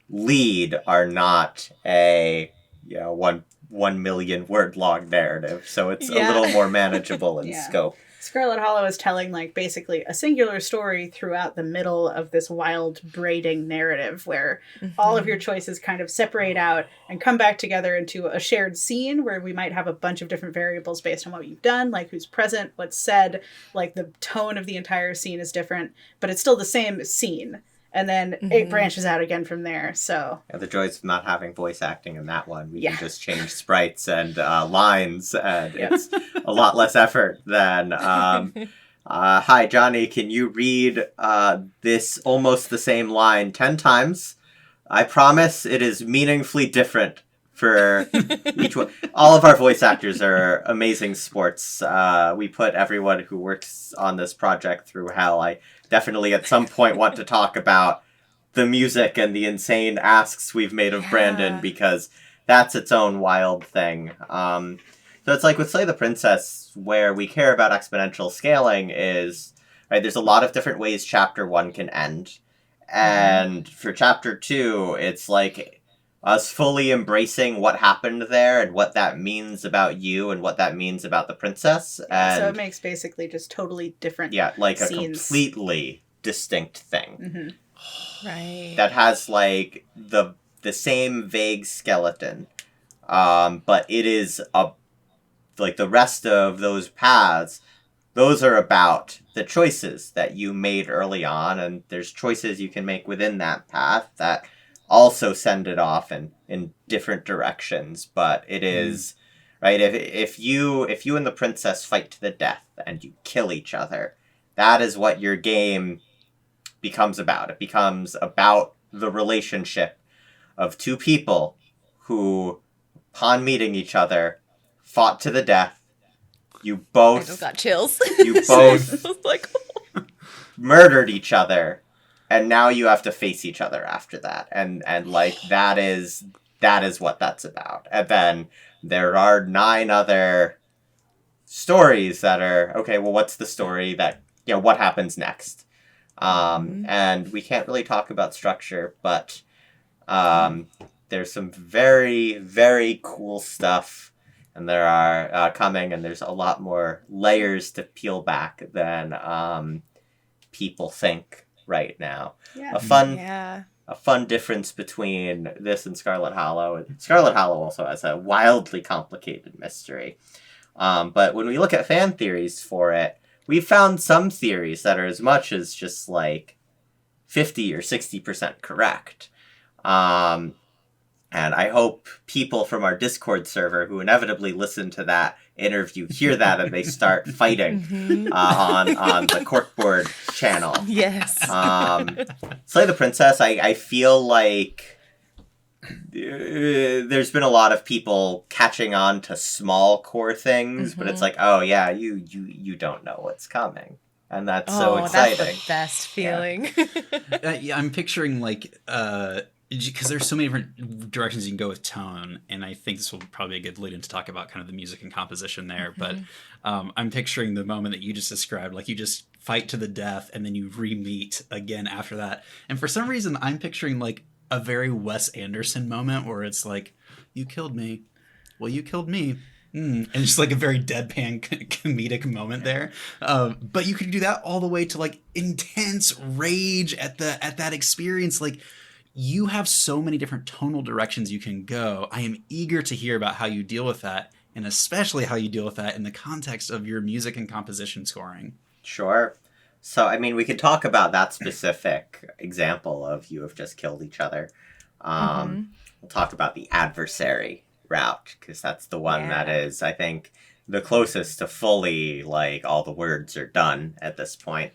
lead are not a 1 million word long narrative, so it's a little more manageable in scope. Scarlet Hollow is telling like basically a singular story throughout the middle of this wild braiding narrative where all of your choices kind of separate out and come back together into a shared scene where we might have a bunch of different variables based on what you've done, like who's present, what's said, like the tone of the entire scene is different, but it's still the same scene. And then it branches out again from there. So the joys of not having voice acting in that one. We can just change sprites and lines, and it's a lot less effort than, hi, Johnny, can you read this almost the same line 10 times? I promise it is meaningfully different for each one. All of our voice actors are amazing sports. We put everyone who works on this project through hell. I definitely at some point want to talk about the music and the insane asks we've made of Brandon, because that's its own wild thing. So it's like with Slay the Princess, where we care about exponential scaling is, right, there's a lot of different ways chapter 1 can end. And for chapter 2, it's like us fully embracing what happened there and what that means about you and what that means about the princess. And so it makes basically just totally different like scenes. A completely distinct thing. Right. That has like the same vague skeleton. But it is like the rest of those paths, those are about the choices that you made early on, and there's choices you can make within that path that also send it off in different directions. But it is right, if you and the princess fight to the death and you kill each other, that is what your game becomes about. It becomes about the relationship of two people who, upon meeting each other, fought to the death. You both I just got chills. You both I was like, murdered each other, and now you have to face each other after that, and like that is what that's about. And then there are 9 other stories that are okay. Well, what's the story that what happens next? And we can't really talk about structure, but there's some very, very cool stuff, and there are coming, and there's a lot more layers to peel back than people think right now. Yeah. A fun difference between this and Scarlet Hollow. Scarlet Hollow also has a wildly complicated mystery. But when we look at fan theories for it, we've found some theories that are as much as just like 50 or 60% correct. And I hope people from our Discord server who inevitably listen to that interview hear that and they start fighting on the Corkboard channel. Yes. Slay the Princess, I feel like there's been a lot of people catching on to small core things, but it's like, oh yeah, you don't know what's coming. And that's so exciting. That's the best feeling. Yeah, I'm picturing like because there's so many different directions you can go with tone, and I think this will probably be a good lead in to talk about kind of the music and composition there. But I'm picturing the moment that you just described, like you just fight to the death and then you re-meet again after that. And for some reason, I'm picturing like a very Wes Anderson moment where it's like, you killed me. Well, you killed me. And just like a very deadpan comedic moment there. But you could do that all the way to like intense rage at that experience. Like, you have so many different tonal directions you can go. I am eager to hear about how you deal with that, and especially how you deal with that in the context of your music and composition scoring. Sure. So, I mean, we could talk about that specific example of you have just killed each other. We'll talk about the adversary route, because that's the one that is, I think, the closest to fully, like, all the words are done at this point.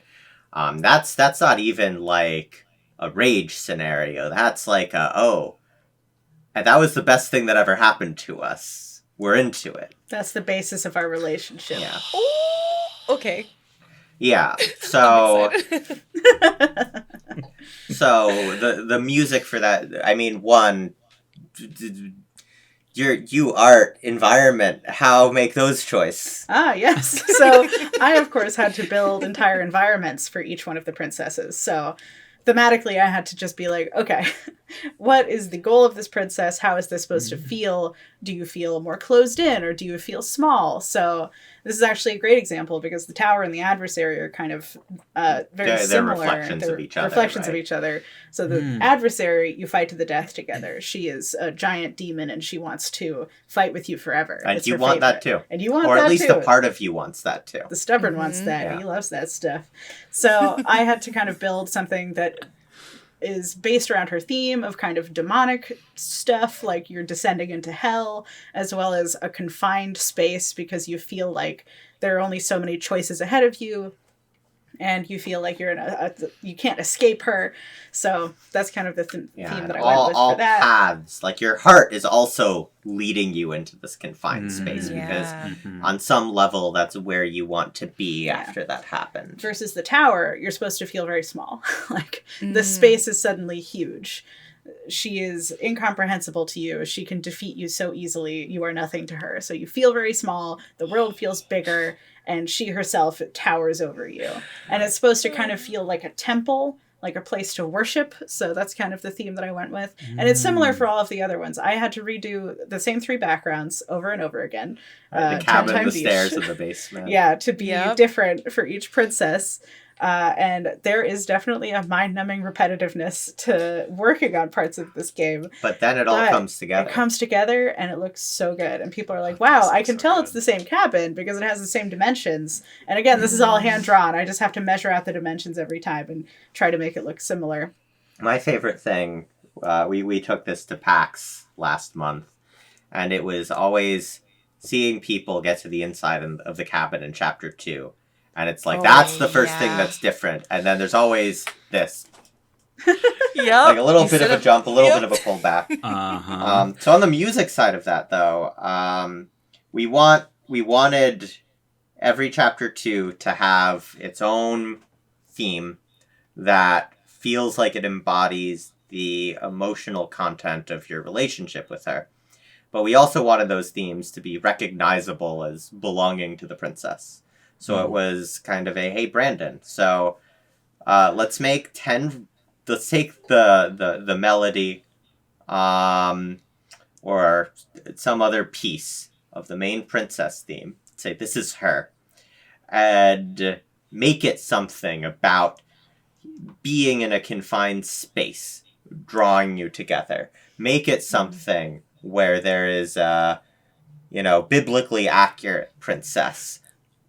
That's not even, like, a rage scenario. That's like and that was the best thing that ever happened to us. We're into it. That's the basis of our relationship. Yeah. Ooh, okay. Yeah. So so the music for that, I mean, one, you art, environment, how make those choices? Ah, yes. So I, of course, had to build entire environments for each one of the princesses. So thematically, I had to just be like, okay, what is the goal of this princess? How is this supposed to feel? Do you feel more closed in or do you feel small? So this is actually a great example because the tower and the adversary are kind of very similar. They're reflections of each other. Reflections of each other. So the adversary, you fight to the death together. She is a giant demon and she wants to fight with you forever. And you want that too. And you want that too. Or at least a part of you wants that too. The stubborn wants that. Yeah. He loves that stuff. So I had to kind of build something that is based around her theme of kind of demonic stuff, like you're descending into hell, as well as a confined space because you feel like there are only so many choices ahead of you and you feel like you're in you can't escape her. So that's kind of the theme that I went with for that. All paths, like your heart is also leading you into this confined space because on some level that's where you want to be after that happened. Versus the tower, you're supposed to feel very small. Like the space is suddenly huge. She is incomprehensible to you. She can defeat you so easily. You are nothing to her. So you feel very small. The world feels bigger. And she herself towers over you. And it's supposed to kind of feel like a temple, like a place to worship. So that's kind of the theme that I went with. And it's similar for all of the other ones. I had to redo the same 3 backgrounds over and over again. The cabin, the stairs, and the basement. Yeah, to be different for each princess. And there is definitely a mind-numbing repetitiveness to working on parts of this game. But then it all comes together. It comes together, and it looks so good. And people are like, wow, I can tell it's the same cabin because it has the same dimensions. And again, this is all hand-drawn. I just have to measure out the dimensions every time and try to make it look similar. My favorite thing, we took this to PAX last month, and it was always seeing people get to the inside of the cabin in Chapter 2. And it's like, that's the first thing that's different. And then there's always this. Like a little bit of a jump, a little bit of a pullback. So on the music side of that, though, we wanted every Chapter 2 to have its own theme that feels like it embodies the emotional content of your relationship with her. But we also wanted those themes to be recognizable as belonging to the princess. So it was kind of a, hey, Brandon, so let's take the melody or some other piece of the main princess theme, say this is her, and make it something about being in a confined space, drawing you together. Make it something where there is a, biblically accurate princess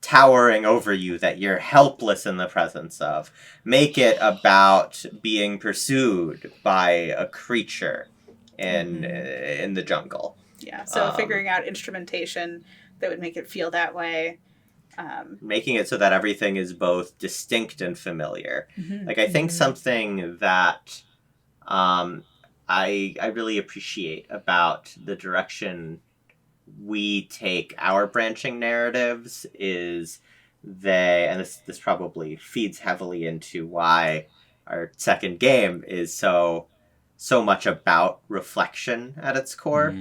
towering over you that you're helpless in the presence of. Make it about being pursued by a creature in the jungle. Yeah, so figuring out instrumentation that would make it feel that way. Making it so that everything is both distinct and familiar. Like, I think something that I really appreciate about the direction we take our branching narratives is and this probably feeds heavily into why our second game is so much about reflection at its core.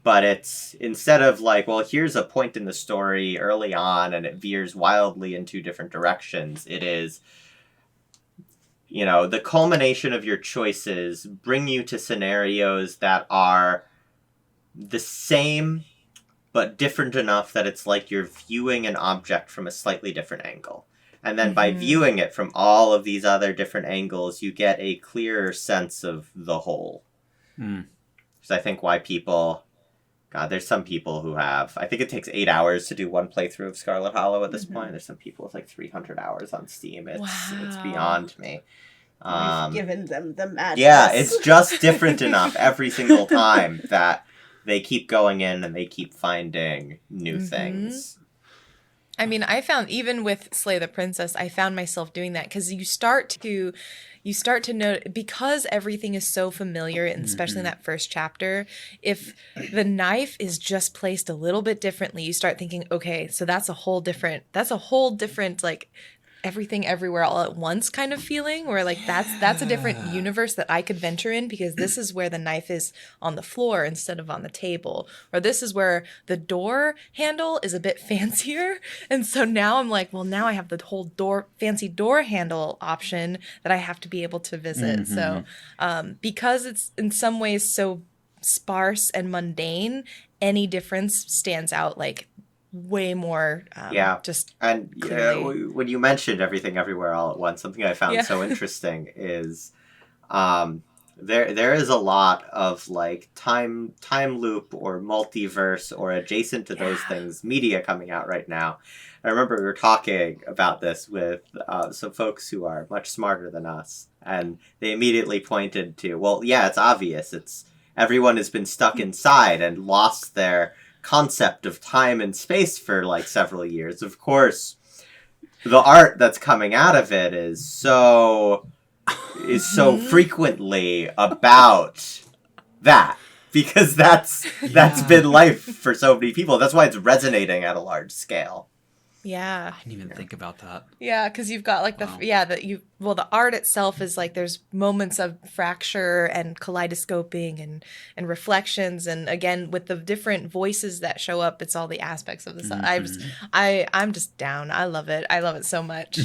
But it's, instead of like, well, here's a point in the story early on and it veers wildly in two different directions, it is, the culmination of your choices bring you to scenarios that are the same but different enough that it's like you're viewing an object from a slightly different angle. And then by viewing it from all of these other different angles, you get a clearer sense of the whole. So I think why people... God, there's some people who have... I think it takes 8 hours to do one playthrough of Scarlet Hollow at this point. There's some people with like 300 hours on Steam. It's beyond me. We've given them the madness. Yeah, it's just different enough every single time that they keep going in and they keep finding new things. I mean, I found, even with Slay the Princess, I found myself doing that because you start to know, because everything is so familiar, and especially in that first chapter, if the knife is just placed a little bit differently, you start thinking, okay, so that's a whole different like everything everywhere all at once kind of feeling, where like that's a different universe that I could venture in, because this is where the knife is on the floor instead of on the table, or this is where the door handle is a bit fancier, and so now I'm like, well, now I have the whole fancy door handle option that I have to be able to visit. So because it's in some ways so sparse and mundane, any difference stands out like way more just and clearly. When you mentioned everything everywhere all at once, something I found so interesting is there is a lot of like time loop or multiverse or adjacent to those things media coming out right now. I remember we were talking about this with some folks who are much smarter than us, and they immediately pointed to, well, yeah, it's obvious, it's everyone has been stuck inside and lost their concept of time and space for like several years. Of course, the art that's coming out of it is so frequently about that, because that's been life for so many people. That's why it's resonating at a large scale. Yeah. I didn't even think about that. Yeah, because you've got like the art itself is like there's moments of fracture and kaleidoscoping and reflections, and again with the different voices that show up, it's all the aspects of this. I'm just down. I love it. I love it so much.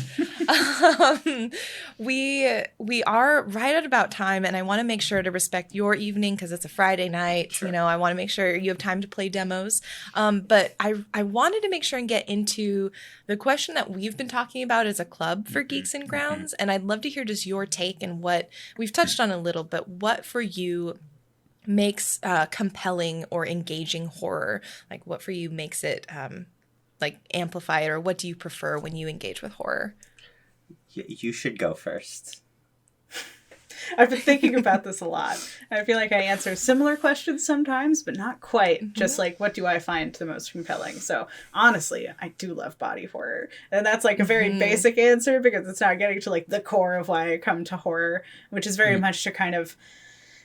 We are right at about time, and I want to make sure to respect your evening because it's a Friday night. Sure. I want to make sure you have time to play demos. But I wanted to make sure and get into the question that we've been talking about as a club for Geeks and Grounds, and I'd love to hear just your take and what we've touched on a little, but what for you makes compelling or engaging horror? Like what for you makes it like amplified, or what do you prefer when you engage with horror? You should go first. I've been thinking about this a lot. I feel like I answer similar questions sometimes, but not quite. Just like, what do I find the most compelling? So honestly, I do love body horror. And that's like a very basic answer, because it's not getting to like the core of why I come to horror, which is very much to kind of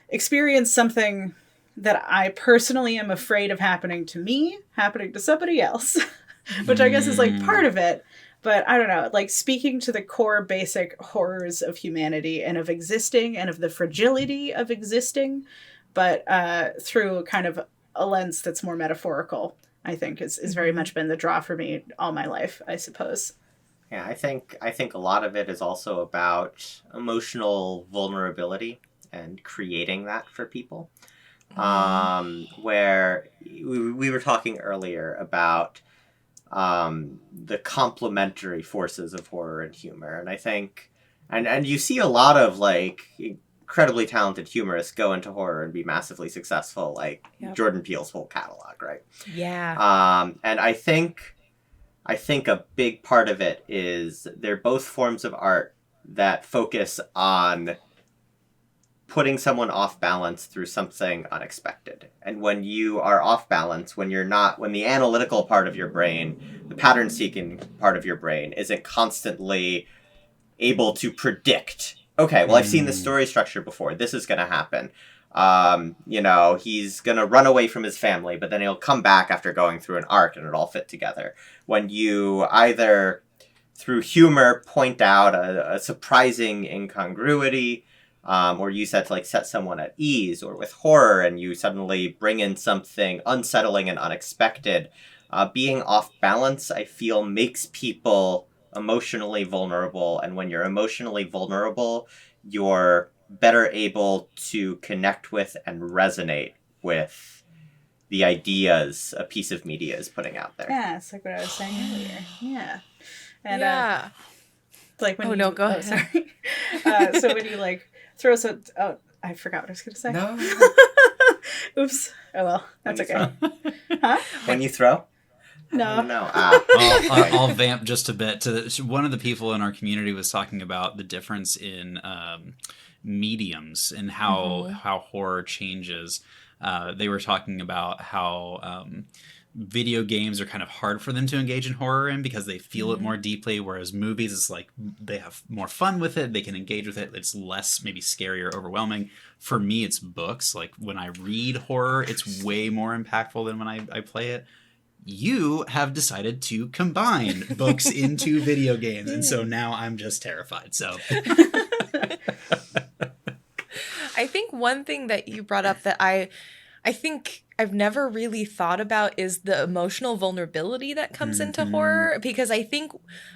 experience something that I personally am afraid of happening to me, happening to somebody else, which I guess is like part of it. But I don't know, like speaking to the core basic horrors of humanity and of existing and of the fragility of existing, but through kind of a lens that's more metaphorical, I think is very much been the draw for me all my life, I suppose. Yeah, I think a lot of it is also about emotional vulnerability and creating that for people. Where we were talking earlier about the complementary forces of horror and humor, and I think, and you see a lot of like incredibly talented humorists go into horror and be massively successful, like Jordan Peele's whole catalog, right? Yeah. And I think a big part of it is they're both forms of art that focus on putting someone off balance through something unexpected. And when you are off balance, when the analytical part of your brain, the pattern seeking part of your brain isn't constantly able to predict, okay, well, I've seen this story structure before. This is going to happen. He's going to run away from his family, but then he'll come back after going through an arc and it all fit together. When you either through humor point out a surprising incongruity, or use that to like set someone at ease, or with horror and you suddenly bring in something unsettling and unexpected, being off balance, I feel, makes people emotionally vulnerable. And when you're emotionally vulnerable, you're better able to connect with and resonate with the ideas a piece of media is putting out there. Yeah, it's like what I was saying earlier. Yeah. And like when go ahead. Sorry. So when you like throw I forgot what I was gonna say. No. Oops. Oh well, that's okay. Huh? When you throw? No. No. I'll vamp just a bit. One of the people in our community was talking about the difference in mediums and how horror changes. They were talking about how video games are kind of hard for them to engage in horror in because they feel it more deeply, whereas movies, it's like they have more fun with it, they can engage with it, it's less maybe scary or overwhelming. For me, it's books. Like when I read horror, it's way more impactful than when I play it. You have decided to combine books into video games, and so now I'm just terrified. So I think one thing that you brought up that I think I've never really thought about is the emotional vulnerability that comes into horror, because I think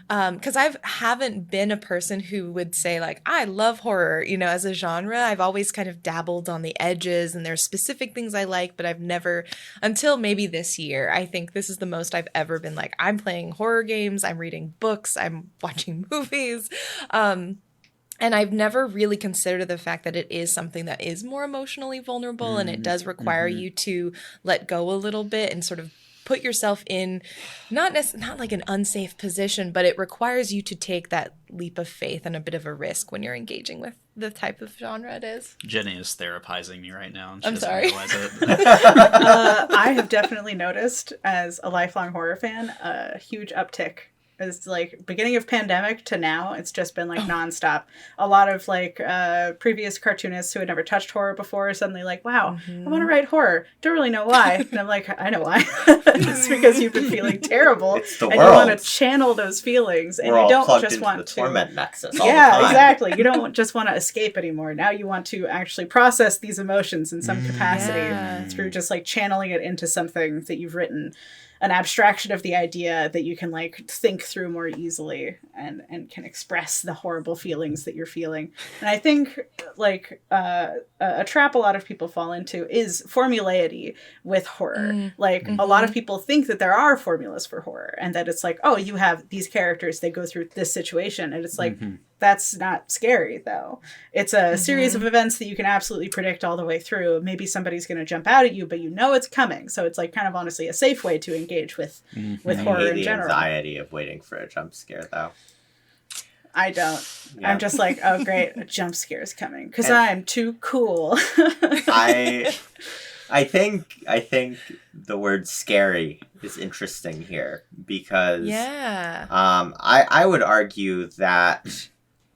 because I haven't been a person who would say like I love horror, as a genre. I've always kind of dabbled on the edges, and there's specific things I like, but I've never, until maybe this year, I think this is the most I've ever been like I'm playing horror games, I'm reading books, I'm watching movies. And I've never really considered the fact that it is something that is more emotionally vulnerable, and it does require you to let go a little bit and sort of put yourself in not like an unsafe position, but it requires you to take that leap of faith and a bit of a risk when you're engaging with the type of genre it is. Jenny is therapizing me right now. And she I'm doesn't sorry. realize it. I have definitely noticed, as a lifelong horror fan, a huge uptick. It's like beginning of pandemic to now, it's just been like nonstop. A lot of like previous cartoonists who had never touched horror before are suddenly like, wow, I want to write horror. Don't really know why. And I'm like, I know why. It's because you've been feeling terrible. It's the and world. You want to channel those feelings. And We're you all don't plugged just into want the to torment nexus all the yeah, time. exactly. You don't just want to escape anymore. Now you want to actually process these emotions in some capacity through just like channeling it into something that you've written. An abstraction of the idea that you can like think through more easily and can express the horrible feelings that you're feeling. And I think like a trap a lot of people fall into is formulaity with horror. Like a lot of people think that there are formulas for horror and that it's like, oh, you have these characters, they go through this situation. And it's like, that's not scary though. It's a series of events that you can absolutely predict all the way through. Maybe somebody's going to jump out at you, but you know it's coming. So it's like kind of honestly a safe way to engage with horror in general. The anxiety of waiting for a jump scare though. I don't. Yeah. I'm just like, oh great, a jump scare is coming because I'm too cool. I think the word scary is interesting here because I would argue that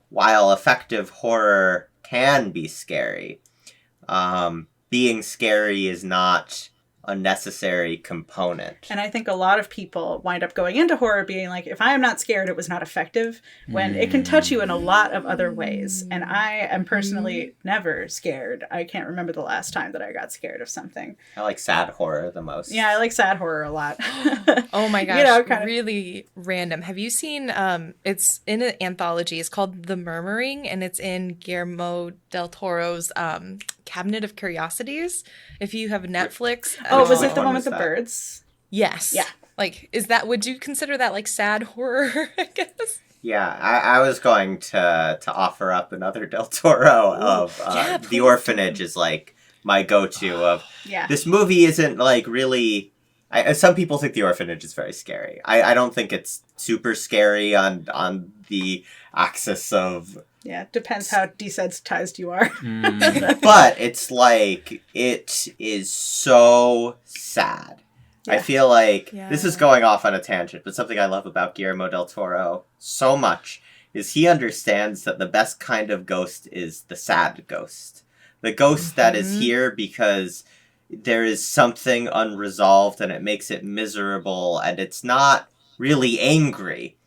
while effective horror can be scary, being scary is not unnecessary component. And I think a lot of people wind up going into horror being like, if I am not scared, it was not effective, when it can touch you in a lot of other ways. And I am personally never scared. I can't remember the last time that I got scared of something. I like sad horror the most. Yeah, I like sad horror a lot. Oh my gosh, You know, kind of- really random. Have you seen, it's in an anthology, it's called The Murmuring, and it's in Guillermo del Toro's Cabinet of Curiosities. If you have Netflix. Oh, was Which it the one one was with the that? birds? Yes. Yeah. Like, would you consider that like sad horror, I guess? Yeah, I was going to offer up another Del Toro of yeah, The please Orphanage is like my go-to of Yeah. this movie isn't like really. Some people think The Orphanage is very scary. I don't think it's super scary on the axis of. Yeah, depends how desensitized you are. But it's like it is so sad. I Yeah. feel like Yeah. this is going off on a tangent, but something I love about Guillermo del Toro so much is he understands that the best kind of ghost is the sad ghost. The ghost that is here because there is something unresolved and it makes it miserable and it's not really angry,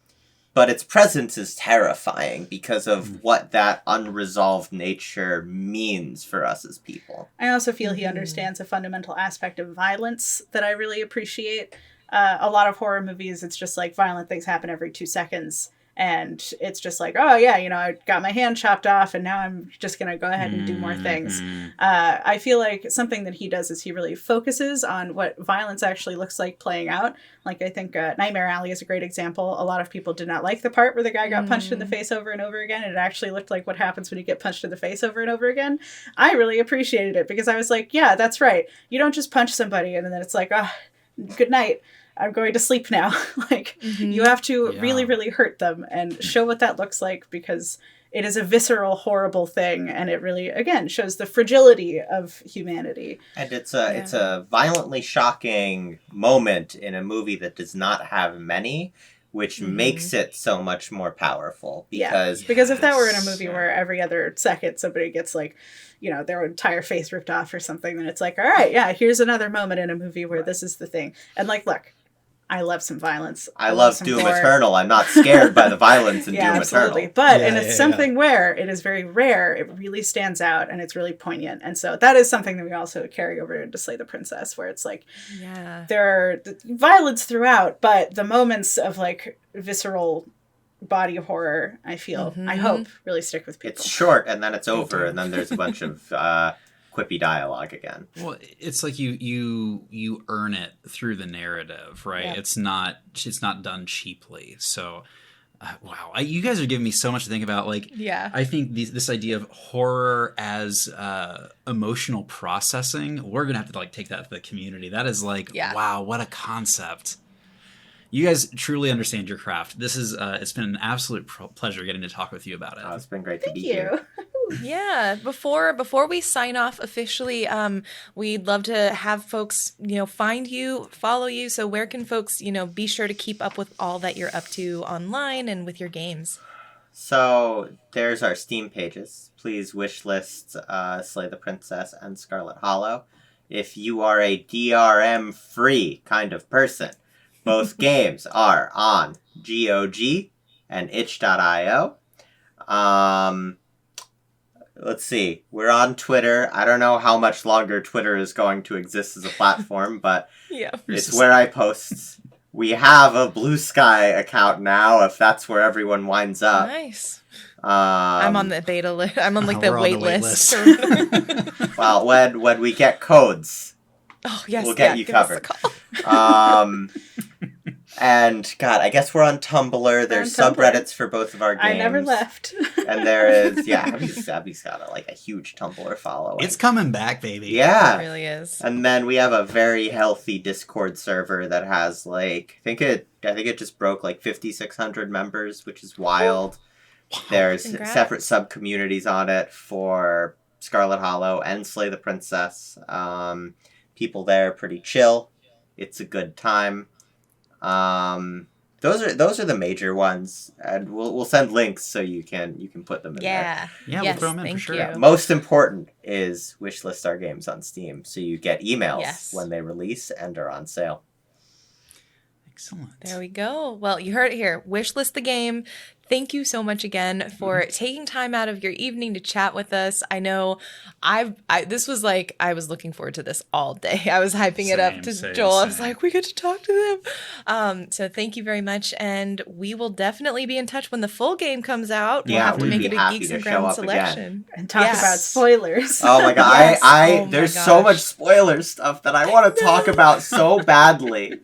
but its presence is terrifying because of what that unresolved nature means for us as people. I also feel he understands a fundamental aspect of violence that I really appreciate. A lot of horror movies, it's just like violent things happen every 2 seconds. And it's just like, oh yeah, you know, I got my hand chopped off and now I'm just going to go ahead and do more things. I feel like something that he does is he really focuses on what violence actually looks like playing out. Like I think Nightmare Alley is a great example. A lot of people did not like the part where the guy got punched in the face over and over again. It actually looked like what happens when you get punched in the face over and over again. I really appreciated it because I was like, yeah, that's right. You don't just punch somebody and then it's like, oh, good night. I'm going to sleep now. Like, you have to really, really hurt them and show what that looks like because it is a visceral, horrible thing. And it really, again, shows the fragility of humanity. And it's a violently shocking moment in a movie that does not have many, which makes it so much more powerful. Because if that were in a movie where every other second somebody gets like, you know, their entire face ripped off or something, then it's like, all right, yeah, here's another moment in a movie where this is the thing. And like, look, I love some violence. I love some Doom gore. Eternal. I'm not scared by the violence in Doom absolutely. Eternal. But and it's something where it is very rare, it really stands out, and it's really poignant. And so that is something that we also carry over into Slay the Princess, where it's like, there are violence throughout, but the moments of like visceral body horror, I feel, I hope, really stick with people. It's short, and then it's over, and then there's a bunch of quippy dialogue again. Well, it's like you earn it through the narrative, right? Yeah. It's not done cheaply. So, wow, you guys are giving me so much to think about. Like, I think this idea of horror as emotional processing, we're gonna have to like take that to the community. That is like, wow, what a concept. You guys truly understand your craft. This is it's been an absolute pleasure getting to talk with you about it. It's been great to be here. Yeah. Before we sign off officially, we'd love to have folks, find you, follow you. So where can folks, be sure to keep up with all that you're up to online and with your games? So there's our Steam pages. Please wishlist Slay the Princess and Scarlet Hollow. If you are a DRM-free kind of person, both games are on GOG and itch.io. Let's see. We're on Twitter. I don't know how much longer Twitter is going to exist as a platform, but it's where I post. We have a Blue Sky account now, if that's where everyone winds up. Nice. I'm on the beta list. I'm on the wait list. Well, when we get codes, we'll get you covered. And God, I guess we're on Tumblr. There's subreddits for both of our games. I never left. And there is, Abby's got a huge Tumblr following. It's coming back, baby. Yeah. It really is. And then we have a very healthy Discord server that has I think it just broke 5,600 members, which is wild. Wow. There's separate sub-communities on it for Scarlet Hollow and Slay the Princess. People there are pretty chill. It's a good time. those are the major ones, and we'll send links so you can put them in there. Yeah. Yeah, we'll throw them in for sure. You. Most important is wishlist our games on Steam, so you get emails Yes. when they release and are on sale. Excellent. There we go. Well, you heard it here. Wishlist the game. Thank you so much again for taking time out of your evening to chat with us. I know this was like, I was looking forward to this all day. I was hyping it up to Joel. I was like, we get to talk to them. So thank you very much. And we will definitely be in touch when the full game comes out. We'll have to make it a Geeks and Grounds selection. And talk about spoilers. Oh my god. Yes. There's so much spoiler stuff that I want to talk about so badly.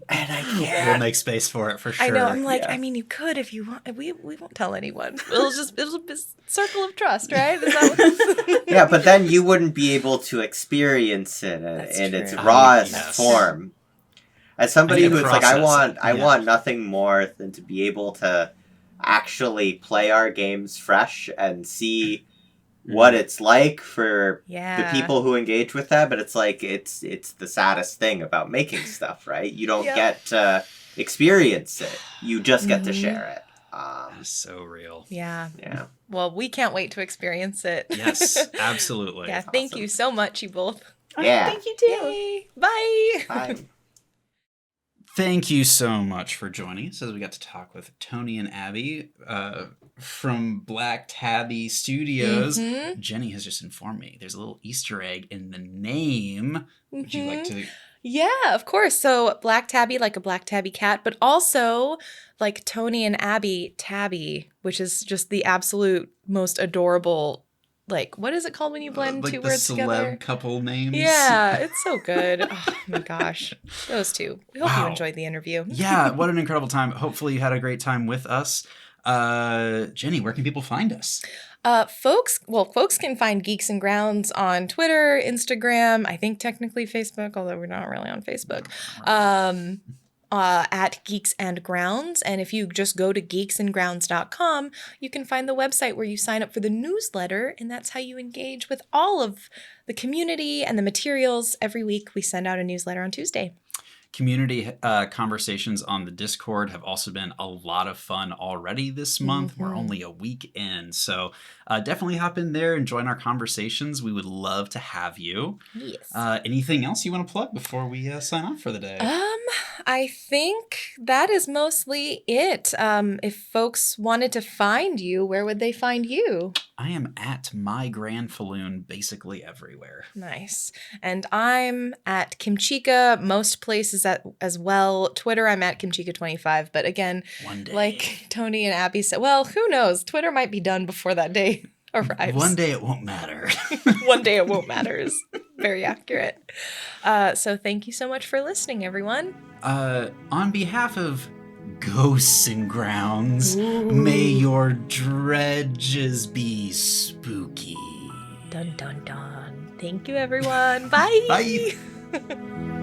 And I can't. We'll make space for it for sure. I know. I'm like, I mean, you could if you want. We won't tell anyone. It'll be a circle of trust, right? Is that what yeah, but then you wouldn't be able to experience it in its rawest form. As somebody who's like, I want nothing more than to be able to actually play our games fresh and see what it's like for the people who engage with that. But it's like it's the saddest thing about making stuff, right? You don't get to experience it. You just get to share it. That's so real. Yeah. Well, we can't wait to experience it. Yes, absolutely. Yeah, thank you so much, you both. Yeah. Thank you too. Yay. Bye. Bye. Thank you so much for joining us as we got to talk with Tony and Abby from Black Tabby Studios. Jenny has just informed me there's a little Easter egg in the name. Would you like to... Yeah, of course. So Black Tabby, like a black tabby cat, but also like Tony and Abby Tabby, which is just the absolute most adorable. Like, what is it called when you blend two words together? Like the celeb couple names. Yeah, it's so good. Oh my gosh. Those two. We hope you enjoyed the interview. Yeah, what an incredible time. Hopefully you had a great time with us. Jenny, where can people find us? Folks can find Geeks and Grounds on Twitter, Instagram, I think technically Facebook, although we're not really on Facebook. At Geeks and Grounds. And if you just go to geeksandgrounds.com, you can find the website where you sign up for the newsletter, and that's how you engage with all of the community and the materials. Every week we send out a newsletter on Tuesday. Community conversations on the Discord have also been a lot of fun already this month. We're only a week in, so definitely hop in there and join our conversations. We would love to have you. Yes. Anything else you want to plug before we sign off for the day? I think that is mostly it. If folks wanted to find you, where would they find you? I am at My Grand Falloon basically everywhere. Nice. And I'm at Kimchica, most places as well. Twitter, I'm at Kimchica25. But again, one day, like Tony and Abby said, well, who knows? Twitter might be done before that day arrives. One day it won't matter. One day it won't matter is very accurate. So thank you so much for listening, everyone. On behalf of Ghosts and Grounds, may your dredges be spooky. Dun dun dun. Thank you, everyone. Bye. Bye.